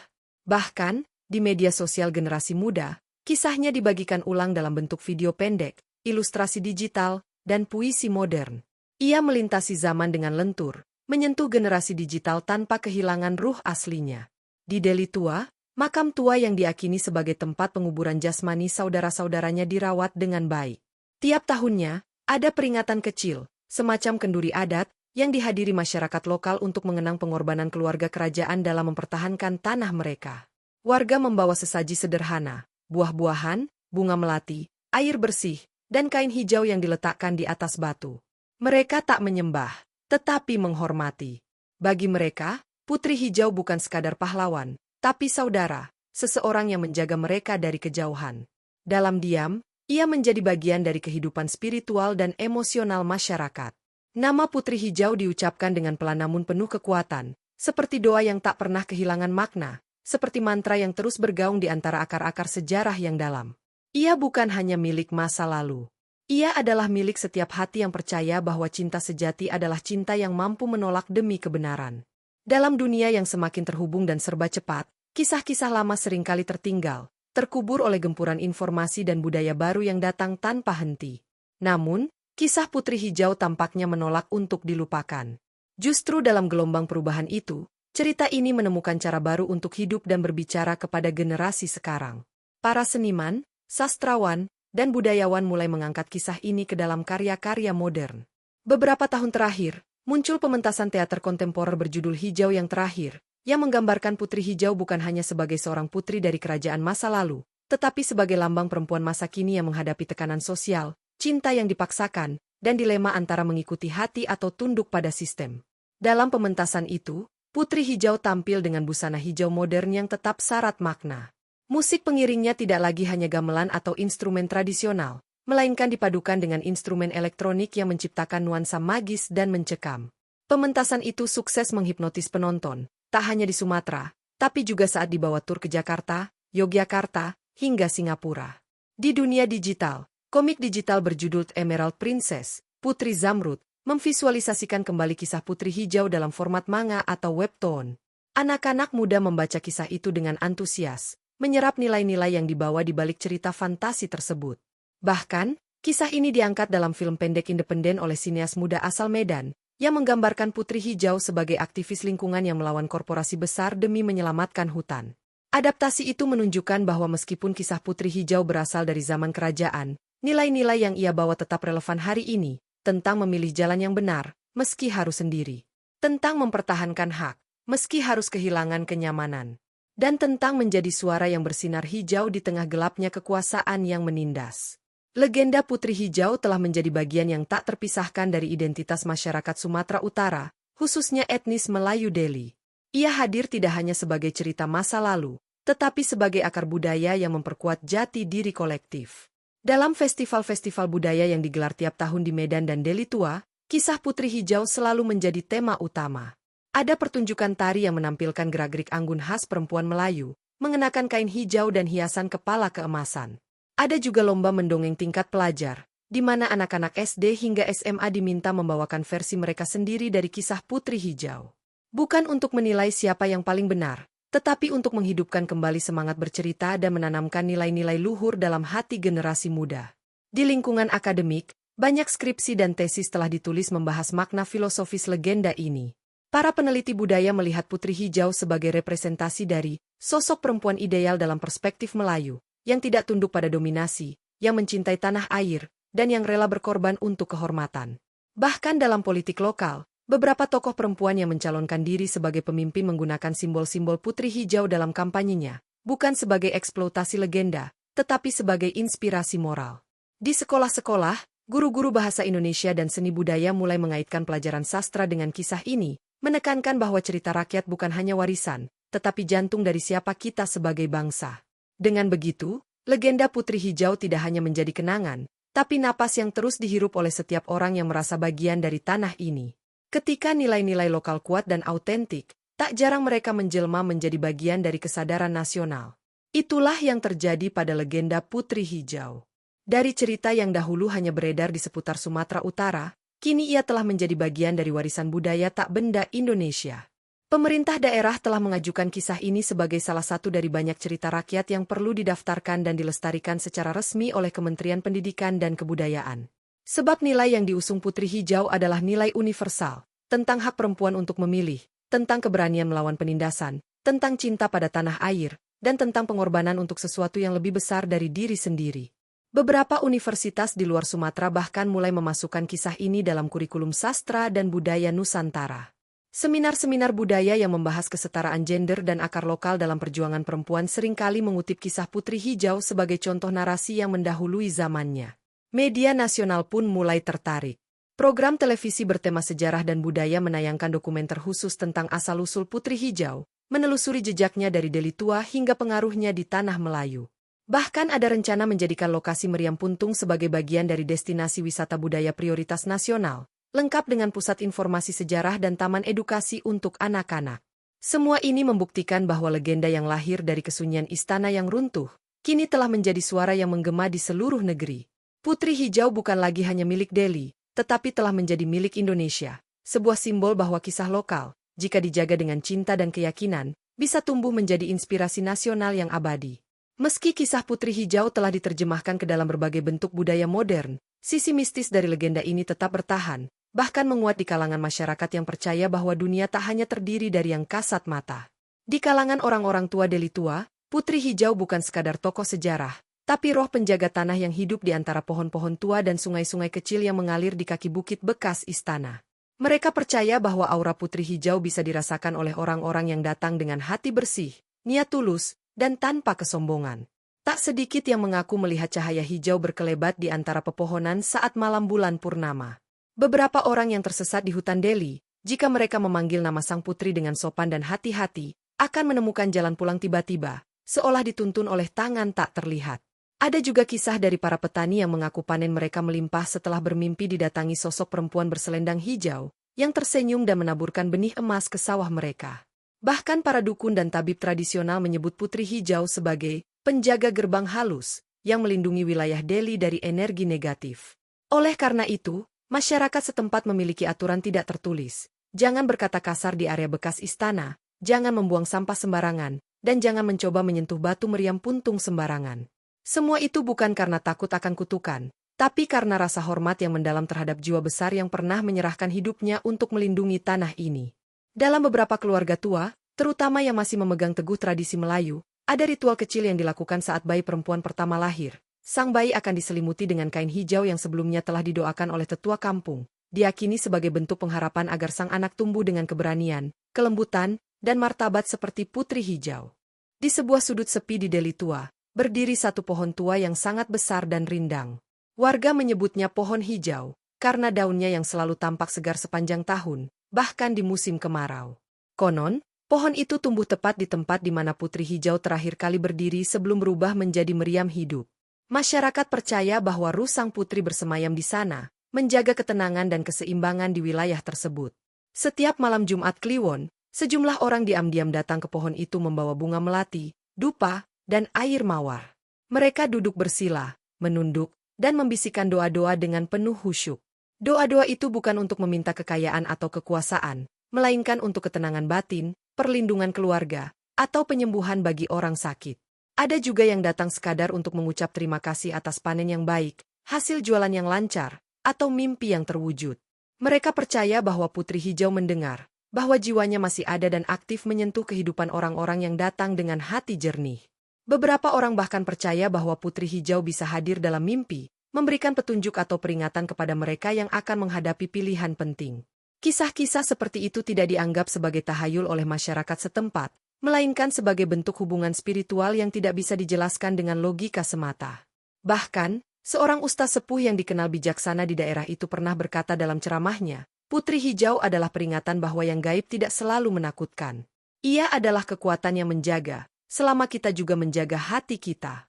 Bahkan, di media sosial generasi muda, kisahnya dibagikan ulang dalam bentuk video pendek, ilustrasi digital, dan puisi modern. Ia melintasi zaman dengan lentur, menyentuh generasi digital tanpa kehilangan ruh aslinya. Di Delhi tua, makam tua yang diakini sebagai tempat penguburan jasmani saudara-saudaranya dirawat dengan baik. Tiap tahunnya, ada peringatan kecil, semacam kenduri adat, yang dihadiri masyarakat lokal untuk mengenang pengorbanan keluarga kerajaan dalam mempertahankan tanah mereka. Warga membawa sesaji sederhana, buah-buahan, bunga melati, air bersih, dan kain hijau yang diletakkan di atas batu. Mereka tak menyembah, tetapi menghormati. Bagi mereka, Putri Hijau bukan sekadar pahlawan, tapi saudara, seseorang yang menjaga mereka dari kejauhan. Dalam diam, ia menjadi bagian dari kehidupan spiritual dan emosional masyarakat. Nama Putri Hijau diucapkan dengan pelan namun penuh kekuatan, seperti doa yang tak pernah kehilangan makna, seperti mantra yang terus bergaung di antara akar-akar sejarah yang dalam. Ia bukan hanya milik masa lalu. Ia adalah milik setiap hati yang percaya bahwa cinta sejati adalah cinta yang mampu menolak demi kebenaran. Dalam dunia yang semakin terhubung dan serba cepat, kisah-kisah lama seringkali tertinggal, terkubur oleh gempuran informasi dan budaya baru yang datang tanpa henti. Namun, kisah Putri Hijau tampaknya menolak untuk dilupakan. Justru dalam gelombang perubahan itu, cerita ini menemukan cara baru untuk hidup dan berbicara kepada generasi sekarang. Para seniman, sastrawan, dan budayawan mulai mengangkat kisah ini ke dalam karya-karya modern. Beberapa tahun terakhir, muncul pementasan teater kontemporer berjudul Hijau yang Terakhir, yang menggambarkan Putri Hijau bukan hanya sebagai seorang putri dari kerajaan masa lalu, tetapi sebagai lambang perempuan masa kini yang menghadapi tekanan sosial, cinta yang dipaksakan, dan dilema antara mengikuti hati atau tunduk pada sistem. Dalam pementasan itu, Putri Hijau tampil dengan busana hijau modern yang tetap syarat makna. Musik pengiringnya tidak lagi hanya gamelan atau instrumen tradisional, melainkan dipadukan dengan instrumen elektronik yang menciptakan nuansa magis dan mencekam. Pementasan itu sukses menghipnotis penonton, tak hanya di Sumatera, tapi juga saat dibawa tur ke Jakarta, Yogyakarta, hingga Singapura. Di dunia digital, komik digital berjudul Emerald Princess, Putri Zamrud, memvisualisasikan kembali kisah Putri Hijau dalam format manga atau webtoon. Anak-anak muda membaca kisah itu dengan antusias, menyerap nilai-nilai yang dibawa di balik cerita fantasi tersebut. Bahkan, kisah ini diangkat dalam film pendek independen oleh sineas muda asal Medan, yang menggambarkan Putri Hijau sebagai aktivis lingkungan yang melawan korporasi besar demi menyelamatkan hutan. Adaptasi itu menunjukkan bahwa meskipun kisah Putri Hijau berasal dari zaman kerajaan, nilai-nilai yang ia bawa tetap relevan hari ini, tentang memilih jalan yang benar, meski harus sendiri. Tentang mempertahankan hak, meski harus kehilangan kenyamanan. Dan tentang menjadi suara yang bersinar hijau di tengah gelapnya kekuasaan yang menindas. Legenda Putri Hijau telah menjadi bagian yang tak terpisahkan dari identitas masyarakat Sumatera Utara, khususnya etnis Melayu Deli. Ia hadir tidak hanya sebagai cerita masa lalu, tetapi sebagai akar budaya yang memperkuat jati diri kolektif. Dalam festival-festival budaya yang digelar tiap tahun di Medan dan Deli Tua, kisah Putri Hijau selalu menjadi tema utama. Ada pertunjukan tari yang menampilkan gerak-gerik anggun khas perempuan Melayu, mengenakan kain hijau dan hiasan kepala keemasan. Ada juga lomba mendongeng tingkat pelajar, di mana anak-anak SD hingga SMA diminta membawakan versi mereka sendiri dari kisah Putri Hijau. Bukan untuk menilai siapa yang paling benar, tetapi untuk menghidupkan kembali semangat bercerita dan menanamkan nilai-nilai luhur dalam hati generasi muda. Di lingkungan akademik, banyak skripsi dan tesis telah ditulis membahas makna filosofis legenda ini. Para peneliti budaya melihat Putri Hijau sebagai representasi dari sosok perempuan ideal dalam perspektif Melayu, yang tidak tunduk pada dominasi, yang mencintai tanah air, dan yang rela berkorban untuk kehormatan. Bahkan dalam politik lokal, beberapa tokoh perempuan yang mencalonkan diri sebagai pemimpin menggunakan simbol-simbol Putri Hijau dalam kampanyenya, bukan sebagai eksploitasi legenda, tetapi sebagai inspirasi moral. Di sekolah-sekolah, guru-guru bahasa Indonesia dan seni budaya mulai mengaitkan pelajaran sastra dengan kisah ini, menekankan bahwa cerita rakyat bukan hanya warisan, tetapi jantung dari siapa kita sebagai bangsa. Dengan begitu, legenda Putri Hijau tidak hanya menjadi kenangan, tapi napas yang terus dihirup oleh setiap orang yang merasa bagian dari tanah ini. Ketika nilai-nilai lokal kuat dan autentik, tak jarang mereka menjelma menjadi bagian dari kesadaran nasional. Itulah yang terjadi pada legenda Putri Hijau. Dari cerita yang dahulu hanya beredar di seputar Sumatera Utara, kini ia telah menjadi bagian dari warisan budaya tak benda Indonesia. Pemerintah daerah telah mengajukan kisah ini sebagai salah satu dari banyak cerita rakyat yang perlu didaftarkan dan dilestarikan secara resmi oleh Kementerian Pendidikan dan Kebudayaan. Sebab nilai yang diusung Putri Hijau adalah nilai universal, tentang hak perempuan untuk memilih, tentang keberanian melawan penindasan, tentang cinta pada tanah air, dan tentang pengorbanan untuk sesuatu yang lebih besar dari diri sendiri. Beberapa universitas di luar Sumatera bahkan mulai memasukkan kisah ini dalam kurikulum sastra dan budaya Nusantara. Seminar-seminar budaya yang membahas kesetaraan gender dan akar lokal dalam perjuangan perempuan seringkali mengutip kisah Putri Hijau sebagai contoh narasi yang mendahului zamannya. Media nasional pun mulai tertarik. Program televisi bertema sejarah dan budaya menayangkan dokumenter khusus tentang asal-usul Putri Hijau, menelusuri jejaknya dari Deli Tua hingga pengaruhnya di tanah Melayu. Bahkan ada rencana menjadikan lokasi Meriam Puntung sebagai bagian dari destinasi wisata budaya prioritas nasional, lengkap dengan pusat informasi sejarah dan taman edukasi untuk anak-anak. Semua ini membuktikan bahwa legenda yang lahir dari kesunyian istana yang runtuh, kini telah menjadi suara yang menggema di seluruh negeri. Putri Hijau bukan lagi hanya milik Deli, tetapi telah menjadi milik Indonesia, sebuah simbol bahwa kisah lokal, jika dijaga dengan cinta dan keyakinan, bisa tumbuh menjadi inspirasi nasional yang abadi. Meski kisah Putri Hijau telah diterjemahkan ke dalam berbagai bentuk budaya modern, sisi mistis dari legenda ini tetap bertahan, bahkan menguat di kalangan masyarakat yang percaya bahwa dunia tak hanya terdiri dari yang kasat mata. Di kalangan orang-orang tua Deli Tua, Putri Hijau bukan sekadar tokoh sejarah, tapi roh penjaga tanah yang hidup di antara pohon-pohon tua dan sungai-sungai kecil yang mengalir di kaki bukit bekas istana. Mereka percaya bahwa aura Putri Hijau bisa dirasakan oleh orang-orang yang datang dengan hati bersih, niat tulus, dan tanpa kesombongan. Tak sedikit yang mengaku melihat cahaya hijau berkelebat di antara pepohonan saat malam bulan purnama. Beberapa orang yang tersesat di hutan Delhi, jika mereka memanggil nama sang putri dengan sopan dan hati-hati, akan menemukan jalan pulang tiba-tiba, seolah dituntun oleh tangan tak terlihat. Ada juga kisah dari para petani yang mengaku panen mereka melimpah setelah bermimpi didatangi sosok perempuan berselendang hijau, yang tersenyum dan menaburkan benih emas ke sawah mereka. Bahkan para dukun dan tabib tradisional menyebut Putri Hijau sebagai penjaga gerbang halus, yang melindungi wilayah Delhi dari energi negatif. Oleh karena itu, masyarakat setempat memiliki aturan tidak tertulis. Jangan berkata kasar di area bekas istana, jangan membuang sampah sembarangan, dan jangan mencoba menyentuh batu meriam puntung sembarangan. Semua itu bukan karena takut akan kutukan, tapi karena rasa hormat yang mendalam terhadap jiwa besar yang pernah menyerahkan hidupnya untuk melindungi tanah ini. Dalam beberapa keluarga tua, terutama yang masih memegang teguh tradisi Melayu, ada ritual kecil yang dilakukan saat bayi perempuan pertama lahir. Sang bayi akan diselimuti dengan kain hijau yang sebelumnya telah didoakan oleh tetua kampung, diyakini sebagai bentuk pengharapan agar sang anak tumbuh dengan keberanian, kelembutan, dan martabat seperti Putri Hijau. Di sebuah sudut sepi di Delhi tua, berdiri satu pohon tua yang sangat besar dan rindang. Warga menyebutnya pohon hijau, karena daunnya yang selalu tampak segar sepanjang tahun, bahkan di musim kemarau. Konon, pohon itu tumbuh tepat di tempat di mana Putri Hijau terakhir kali berdiri sebelum berubah menjadi meriam hidup. Masyarakat percaya bahwa ruh sang putri bersemayam di sana, menjaga ketenangan dan keseimbangan di wilayah tersebut. Setiap malam Jumat Kliwon, sejumlah orang diam-diam datang ke pohon itu membawa bunga melati, dupa, dan air mawar. Mereka duduk bersila, menunduk, dan membisikkan doa-doa dengan penuh khusyuk. Doa-doa itu bukan untuk meminta kekayaan atau kekuasaan, melainkan untuk ketenangan batin, perlindungan keluarga, atau penyembuhan bagi orang sakit. Ada juga yang datang sekadar untuk mengucap terima kasih atas panen yang baik, hasil jualan yang lancar, atau mimpi yang terwujud. Mereka percaya bahwa Putri Hijau mendengar, bahwa jiwanya masih ada dan aktif menyentuh kehidupan orang-orang yang datang dengan hati jernih. Beberapa orang bahkan percaya bahwa Putri Hijau bisa hadir dalam mimpi, memberikan petunjuk atau peringatan kepada mereka yang akan menghadapi pilihan penting. Kisah-kisah seperti itu tidak dianggap sebagai tahayul oleh masyarakat setempat, melainkan sebagai bentuk hubungan spiritual yang tidak bisa dijelaskan dengan logika semata. Bahkan, seorang ustaz sepuh yang dikenal bijaksana di daerah itu pernah berkata dalam ceramahnya, Putri Hijau adalah peringatan bahwa yang gaib tidak selalu menakutkan. Ia adalah kekuatan yang menjaga, selama kita juga menjaga hati kita.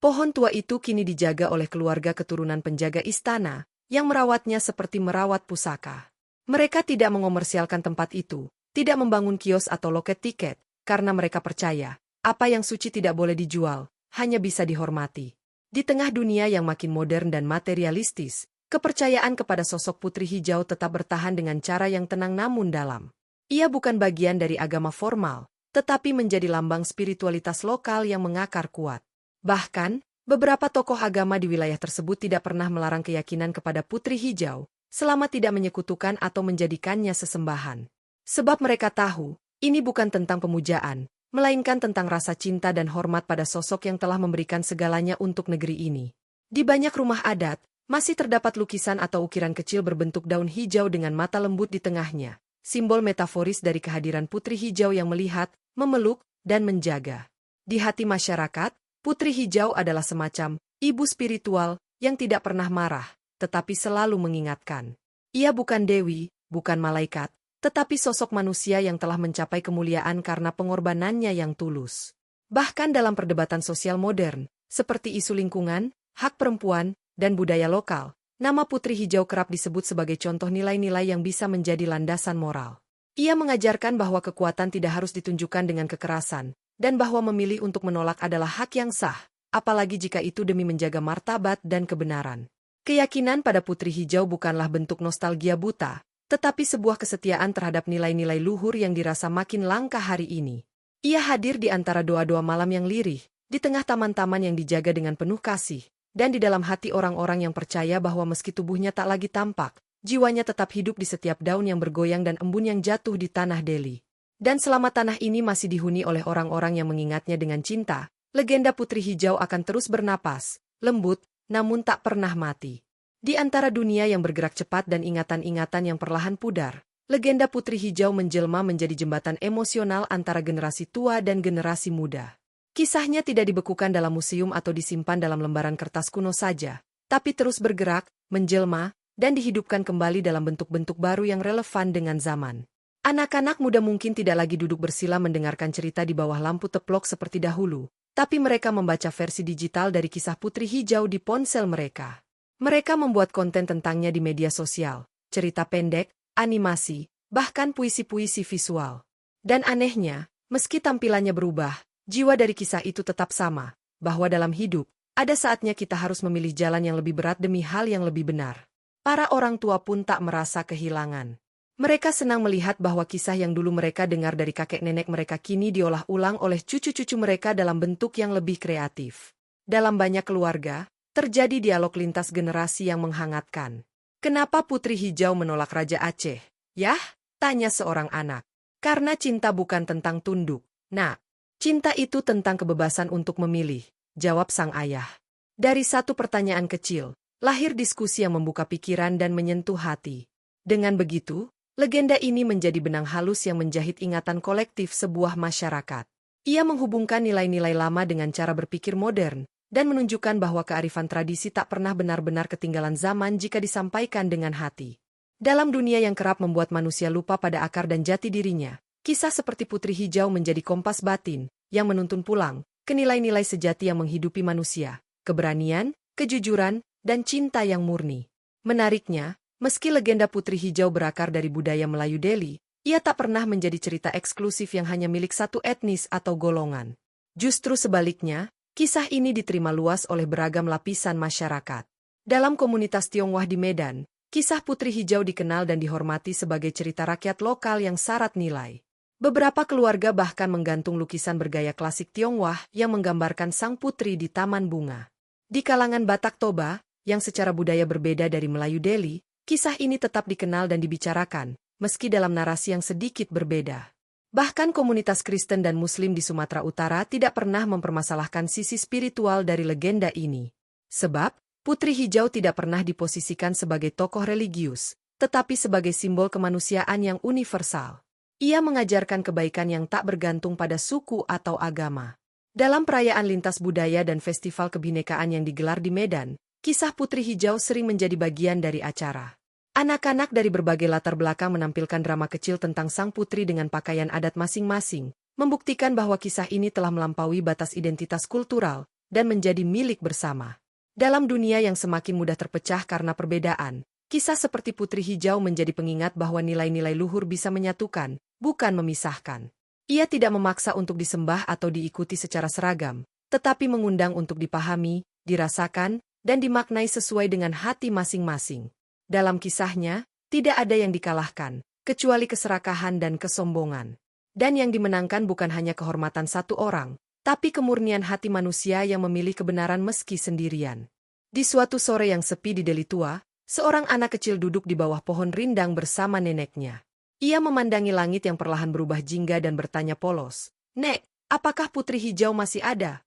Pohon tua itu kini dijaga oleh keluarga keturunan penjaga istana, yang merawatnya seperti merawat pusaka. Mereka tidak mengomersialkan tempat itu, tidak membangun kios atau loket tiket, karena mereka percaya, apa yang suci tidak boleh dijual, hanya bisa dihormati. Di tengah dunia yang makin modern dan materialistis, kepercayaan kepada sosok Putri Hijau tetap bertahan dengan cara yang tenang namun dalam. Ia bukan bagian dari agama formal, tetapi menjadi lambang spiritualitas lokal yang mengakar kuat. Bahkan, beberapa tokoh agama di wilayah tersebut tidak pernah melarang keyakinan kepada Putri Hijau, selama tidak menyekutukan atau menjadikannya sesembahan. Sebab mereka tahu, ini bukan tentang pemujaan, melainkan tentang rasa cinta dan hormat pada sosok yang telah memberikan segalanya untuk negeri ini. Di banyak rumah adat, masih terdapat lukisan atau ukiran kecil berbentuk daun hijau dengan mata lembut di tengahnya, simbol metaforis dari kehadiran Putri Hijau yang melihat, memeluk, dan menjaga. Di hati masyarakat, Putri Hijau adalah semacam ibu spiritual yang tidak pernah marah, tetapi selalu mengingatkan. Ia bukan dewi, bukan malaikat, tetapi sosok manusia yang telah mencapai kemuliaan karena pengorbanannya yang tulus. Bahkan dalam perdebatan sosial modern, seperti isu lingkungan, hak perempuan, dan budaya lokal, nama Putri Hijau kerap disebut sebagai contoh nilai-nilai yang bisa menjadi landasan moral. Ia mengajarkan bahwa kekuatan tidak harus ditunjukkan dengan kekerasan, dan bahwa memilih untuk menolak adalah hak yang sah, apalagi jika itu demi menjaga martabat dan kebenaran. Keyakinan pada Putri Hijau bukanlah bentuk nostalgia buta, tetapi sebuah kesetiaan terhadap nilai-nilai luhur yang dirasa makin langka hari ini. Ia hadir di antara doa-doa malam yang lirih, di tengah taman-taman yang dijaga dengan penuh kasih, dan di dalam hati orang-orang yang percaya bahwa meski tubuhnya tak lagi tampak, jiwanya tetap hidup di setiap daun yang bergoyang dan embun yang jatuh di tanah Delhi. Dan selama tanah ini masih dihuni oleh orang-orang yang mengingatnya dengan cinta, legenda Putri Hijau akan terus bernapas, lembut, namun tak pernah mati. Di antara dunia yang bergerak cepat dan ingatan-ingatan yang perlahan pudar, legenda Putri Hijau menjelma menjadi jembatan emosional antara generasi tua dan generasi muda. Kisahnya tidak dibekukan dalam museum atau disimpan dalam lembaran kertas kuno saja, tapi terus bergerak, menjelma, dan dihidupkan kembali dalam bentuk-bentuk baru yang relevan dengan zaman. Anak-anak muda mungkin tidak lagi duduk bersila mendengarkan cerita di bawah lampu teplok seperti dahulu, tapi mereka membaca versi digital dari kisah Putri Hijau di ponsel mereka. Mereka membuat konten tentangnya di media sosial, cerita pendek, animasi, bahkan puisi-puisi visual. Dan anehnya, meski tampilannya berubah, jiwa dari kisah itu tetap sama, bahwa dalam hidup, ada saatnya kita harus memilih jalan yang lebih berat demi hal yang lebih benar. Para orang tua pun tak merasa kehilangan. Mereka senang melihat bahwa kisah yang dulu mereka dengar dari kakek nenek mereka kini diolah ulang oleh cucu-cucu mereka dalam bentuk yang lebih kreatif. Dalam banyak keluarga, terjadi dialog lintas generasi yang menghangatkan. Kenapa Putri Hijau menolak Raja Aceh? Yah, tanya seorang anak. Karena cinta bukan tentang tunduk. Nah, cinta itu tentang kebebasan untuk memilih, jawab sang ayah. Dari satu pertanyaan kecil, lahir diskusi yang membuka pikiran dan menyentuh hati. Dengan begitu, legenda ini menjadi benang halus yang menjahit ingatan kolektif sebuah masyarakat. Ia menghubungkan nilai-nilai lama dengan cara berpikir modern, dan menunjukkan bahwa kearifan tradisi tak pernah benar-benar ketinggalan zaman jika disampaikan dengan hati. Dalam dunia yang kerap membuat manusia lupa pada akar dan jati dirinya, kisah seperti Putri Hijau menjadi kompas batin, yang menuntun pulang ke nilai-nilai sejati yang menghidupi manusia, keberanian, kejujuran, dan cinta yang murni. Menariknya, meski legenda Putri Hijau berakar dari budaya Melayu Delhi, ia tak pernah menjadi cerita eksklusif yang hanya milik satu etnis atau golongan. Justru sebaliknya, kisah ini diterima luas oleh beragam lapisan masyarakat. Dalam komunitas Tionghoa di Medan, kisah Putri Hijau dikenal dan dihormati sebagai cerita rakyat lokal yang syarat nilai. Beberapa keluarga bahkan menggantung lukisan bergaya klasik Tionghoa yang menggambarkan sang putri di taman bunga. Di kalangan Batak Toba, yang secara budaya berbeda dari Melayu Delhi, kisah ini tetap dikenal dan dibicarakan, meski dalam narasi yang sedikit berbeda. Bahkan komunitas Kristen dan Muslim di Sumatera Utara tidak pernah mempermasalahkan sisi spiritual dari legenda ini. Sebab, Putri Hijau tidak pernah diposisikan sebagai tokoh religius, tetapi sebagai simbol kemanusiaan yang universal. Ia mengajarkan kebaikan yang tak bergantung pada suku atau agama. Dalam perayaan lintas budaya dan festival kebinekaan yang digelar di Medan, kisah Putri Hijau sering menjadi bagian dari acara. Anak-anak dari berbagai latar belakang menampilkan drama kecil tentang sang putri dengan pakaian adat masing-masing, membuktikan bahwa kisah ini telah melampaui batas identitas kultural dan menjadi milik bersama. Dalam dunia yang semakin mudah terpecah karena perbedaan, kisah seperti Putri Hijau menjadi pengingat bahwa nilai-nilai luhur bisa menyatukan, bukan memisahkan. Ia tidak memaksa untuk disembah atau diikuti secara seragam, tetapi mengundang untuk dipahami, dirasakan, dan dimaknai sesuai dengan hati masing-masing. Dalam kisahnya, tidak ada yang dikalahkan, kecuali keserakahan dan kesombongan. Dan yang dimenangkan bukan hanya kehormatan satu orang, tapi kemurnian hati manusia yang memilih kebenaran meski sendirian. Di suatu sore yang sepi di Delhi Tua, seorang anak kecil duduk di bawah pohon rindang bersama neneknya. Ia memandangi langit yang perlahan berubah jingga dan bertanya polos, "Nek, apakah Putri Hijau masih ada?"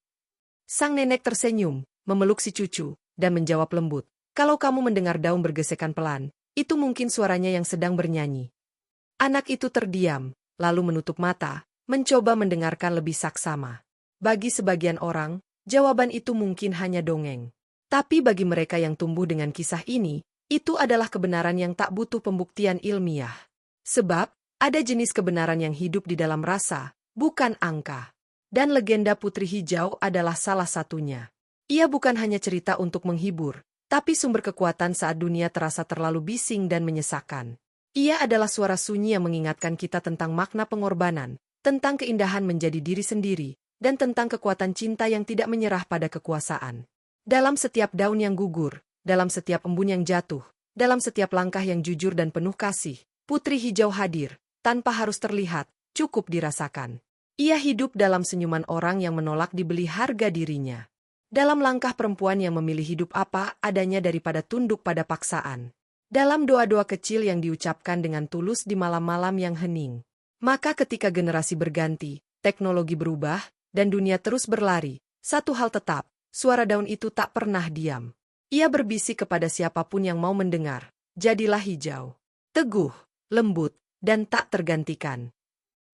Sang nenek tersenyum, memeluk si cucu, dan menjawab lembut, "Kalau kamu mendengar daun bergesekan pelan, itu mungkin suaranya yang sedang bernyanyi." Anak itu terdiam, lalu menutup mata, mencoba mendengarkan lebih saksama. Bagi sebagian orang, jawaban itu mungkin hanya dongeng. Tapi bagi mereka yang tumbuh dengan kisah ini, itu adalah kebenaran yang tak butuh pembuktian ilmiah. Sebab, ada jenis kebenaran yang hidup di dalam rasa, bukan angka. Dan legenda Putri Hijau adalah salah satunya. Ia bukan hanya cerita untuk menghibur, tapi sumber kekuatan saat dunia terasa terlalu bising dan menyesakan. Ia adalah suara sunyi yang mengingatkan kita tentang makna pengorbanan, tentang keindahan menjadi diri sendiri, dan tentang kekuatan cinta yang tidak menyerah pada kekuasaan. Dalam setiap daun yang gugur, dalam setiap embun yang jatuh, dalam setiap langkah yang jujur dan penuh kasih, Putri Hijau hadir, tanpa harus terlihat, cukup dirasakan. Ia hidup dalam senyuman orang yang menolak dibeli harga dirinya. Dalam langkah perempuan yang memilih hidup apa adanya daripada tunduk pada paksaan. Dalam doa-doa kecil yang diucapkan dengan tulus di malam-malam yang hening. Maka ketika generasi berganti, teknologi berubah, dan dunia terus berlari, satu hal tetap, suara daun itu tak pernah diam. Ia berbisik kepada siapapun yang mau mendengar, jadilah hijau. Teguh, lembut, dan tak tergantikan.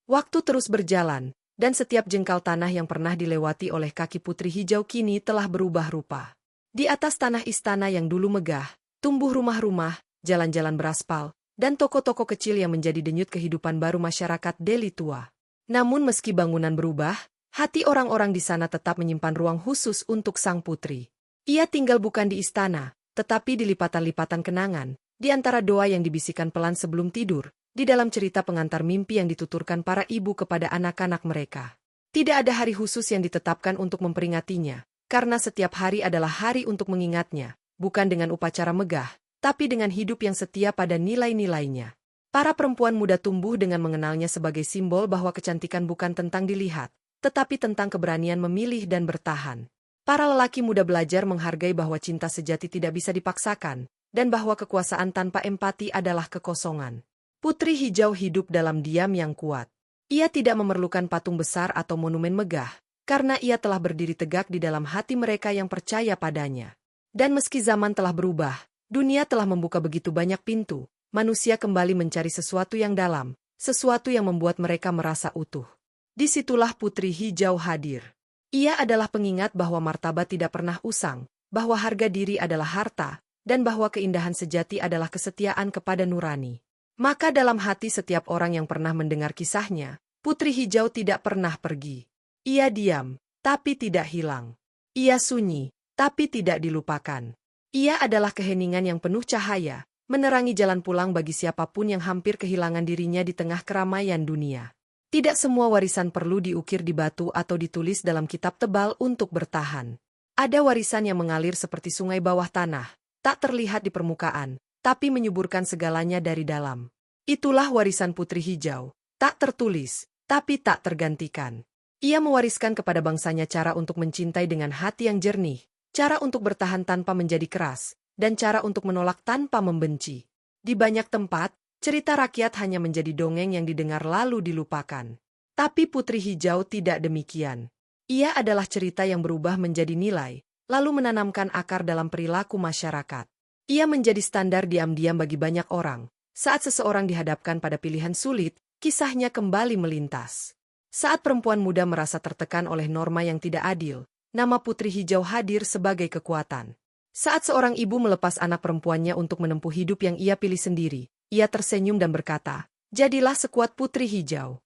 Waktu terus berjalan, dan setiap jengkal tanah yang pernah dilewati oleh kaki putri hijau kini telah berubah rupa. Di atas tanah istana yang dulu megah, tumbuh rumah-rumah, jalan-jalan beraspal, dan toko-toko kecil yang menjadi denyut kehidupan baru masyarakat Delhi tua. Namun meski bangunan berubah, hati orang-orang di sana tetap menyimpan ruang khusus untuk sang putri. Ia tinggal bukan di istana, tetapi di lipatan-lipatan kenangan, di antara doa yang dibisikkan pelan sebelum tidur, di dalam cerita pengantar mimpi yang dituturkan para ibu kepada anak-anak mereka. Tidak ada hari khusus yang ditetapkan untuk memperingatinya, karena setiap hari adalah hari untuk mengingatnya, bukan dengan upacara megah, tapi dengan hidup yang setia pada nilai-nilainya. Para perempuan muda tumbuh dengan mengenalnya sebagai simbol bahwa kecantikan bukan tentang dilihat, tetapi tentang keberanian memilih dan bertahan. Para lelaki muda belajar menghargai bahwa cinta sejati tidak bisa dipaksakan, dan bahwa kekuasaan tanpa empati adalah kekosongan. Putri hijau hidup dalam diam yang kuat. Ia tidak memerlukan patung besar atau monumen megah, karena ia telah berdiri tegak di dalam hati mereka yang percaya padanya. Dan meski zaman telah berubah, dunia telah membuka begitu banyak pintu, manusia kembali mencari sesuatu yang dalam, sesuatu yang membuat mereka merasa utuh. Disitulah putri hijau hadir. Ia adalah pengingat bahwa martabat tidak pernah usang, bahwa harga diri adalah harta, dan bahwa keindahan sejati adalah kesetiaan kepada nurani. Maka dalam hati setiap orang yang pernah mendengar kisahnya, putri hijau tidak pernah pergi. Ia diam, tapi tidak hilang. Ia sunyi, tapi tidak dilupakan. Ia adalah keheningan yang penuh cahaya, menerangi jalan pulang bagi siapapun yang hampir kehilangan dirinya di tengah keramaian dunia. Tidak semua warisan perlu diukir di batu atau ditulis dalam kitab tebal untuk bertahan. Ada warisan yang mengalir seperti sungai bawah tanah, tak terlihat di permukaan, tapi menyuburkan segalanya dari dalam. Itulah warisan putri hijau, tak tertulis, tapi tak tergantikan. Ia mewariskan kepada bangsanya cara untuk mencintai dengan hati yang jernih, cara untuk bertahan tanpa menjadi keras, dan cara untuk menolak tanpa membenci. Di banyak tempat, cerita rakyat hanya menjadi dongeng yang didengar lalu dilupakan. Tapi putri hijau tidak demikian. Ia adalah cerita yang berubah menjadi nilai, lalu menanamkan akar dalam perilaku masyarakat. Ia menjadi standar diam-diam bagi banyak orang. Saat seseorang dihadapkan pada pilihan sulit, kisahnya kembali melintas. Saat perempuan muda merasa tertekan oleh norma yang tidak adil, nama putri hijau hadir sebagai kekuatan. Saat seorang ibu melepas anak perempuannya untuk menempuh hidup yang ia pilih sendiri, ia tersenyum dan berkata, "Jadilah sekuat putri hijau."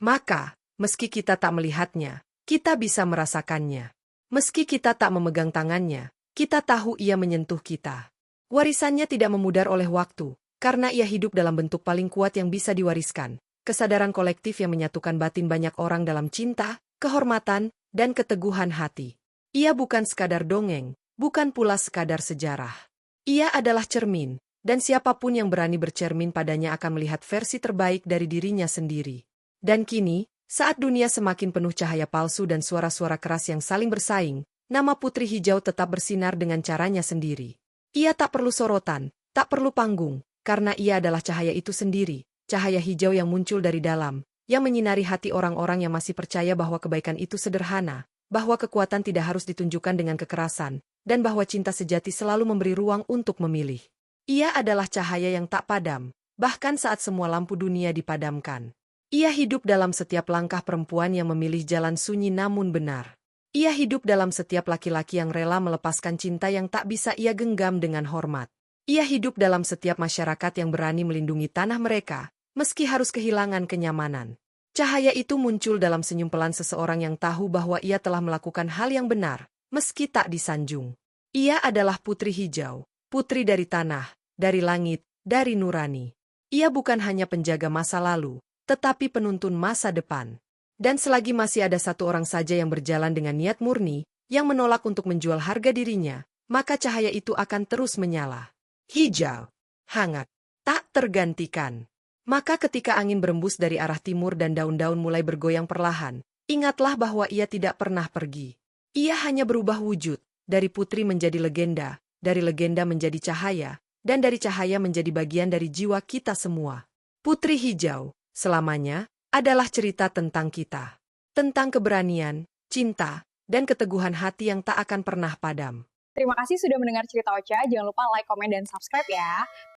Maka, meski kita tak melihatnya, kita bisa merasakannya. Meski kita tak memegang tangannya, kita tahu ia menyentuh kita. Warisannya tidak memudar oleh waktu, karena ia hidup dalam bentuk paling kuat yang bisa diwariskan, kesadaran kolektif yang menyatukan batin banyak orang dalam cinta, kehormatan, dan keteguhan hati. Ia bukan sekadar dongeng, bukan pula sekadar sejarah. Ia adalah cermin, dan siapapun yang berani bercermin padanya akan melihat versi terbaik dari dirinya sendiri. Dan kini, saat dunia semakin penuh cahaya palsu dan suara-suara keras yang saling bersaing, nama putri hijau tetap bersinar dengan caranya sendiri. Ia tak perlu sorotan, tak perlu panggung, karena ia adalah cahaya itu sendiri, cahaya hijau yang muncul dari dalam, yang menyinari hati orang-orang yang masih percaya bahwa kebaikan itu sederhana, bahwa kekuatan tidak harus ditunjukkan dengan kekerasan, dan bahwa cinta sejati selalu memberi ruang untuk memilih. Ia adalah cahaya yang tak padam, bahkan saat semua lampu dunia dipadamkan. Ia hidup dalam setiap langkah perempuan yang memilih jalan sunyi namun benar. Ia hidup dalam setiap laki-laki yang rela melepaskan cinta yang tak bisa ia genggam dengan hormat. Ia hidup dalam setiap masyarakat yang berani melindungi tanah mereka, meski harus kehilangan kenyamanan. Cahaya itu muncul dalam senyum pelan seseorang yang tahu bahwa ia telah melakukan hal yang benar, meski tak disanjung. Ia adalah putri hijau, putri dari tanah, dari langit, dari nurani. Ia bukan hanya penjaga masa lalu, tetapi penuntun masa depan. Dan selagi masih ada satu orang saja yang berjalan dengan niat murni, yang menolak untuk menjual harga dirinya, maka cahaya itu akan terus menyala. Hijau, hangat, tak tergantikan. Maka ketika angin berembus dari arah timur dan daun-daun mulai bergoyang perlahan, ingatlah bahwa ia tidak pernah pergi. Ia hanya berubah wujud, dari putri menjadi legenda, dari legenda menjadi cahaya, dan dari cahaya menjadi bagian dari jiwa kita semua. Putri hijau, selamanya, adalah cerita tentang kita. Tentang keberanian, cinta, dan keteguhan hati yang tak akan pernah padam. Terima kasih sudah mendengar cerita Ocha. Jangan lupa like, komen, dan subscribe ya.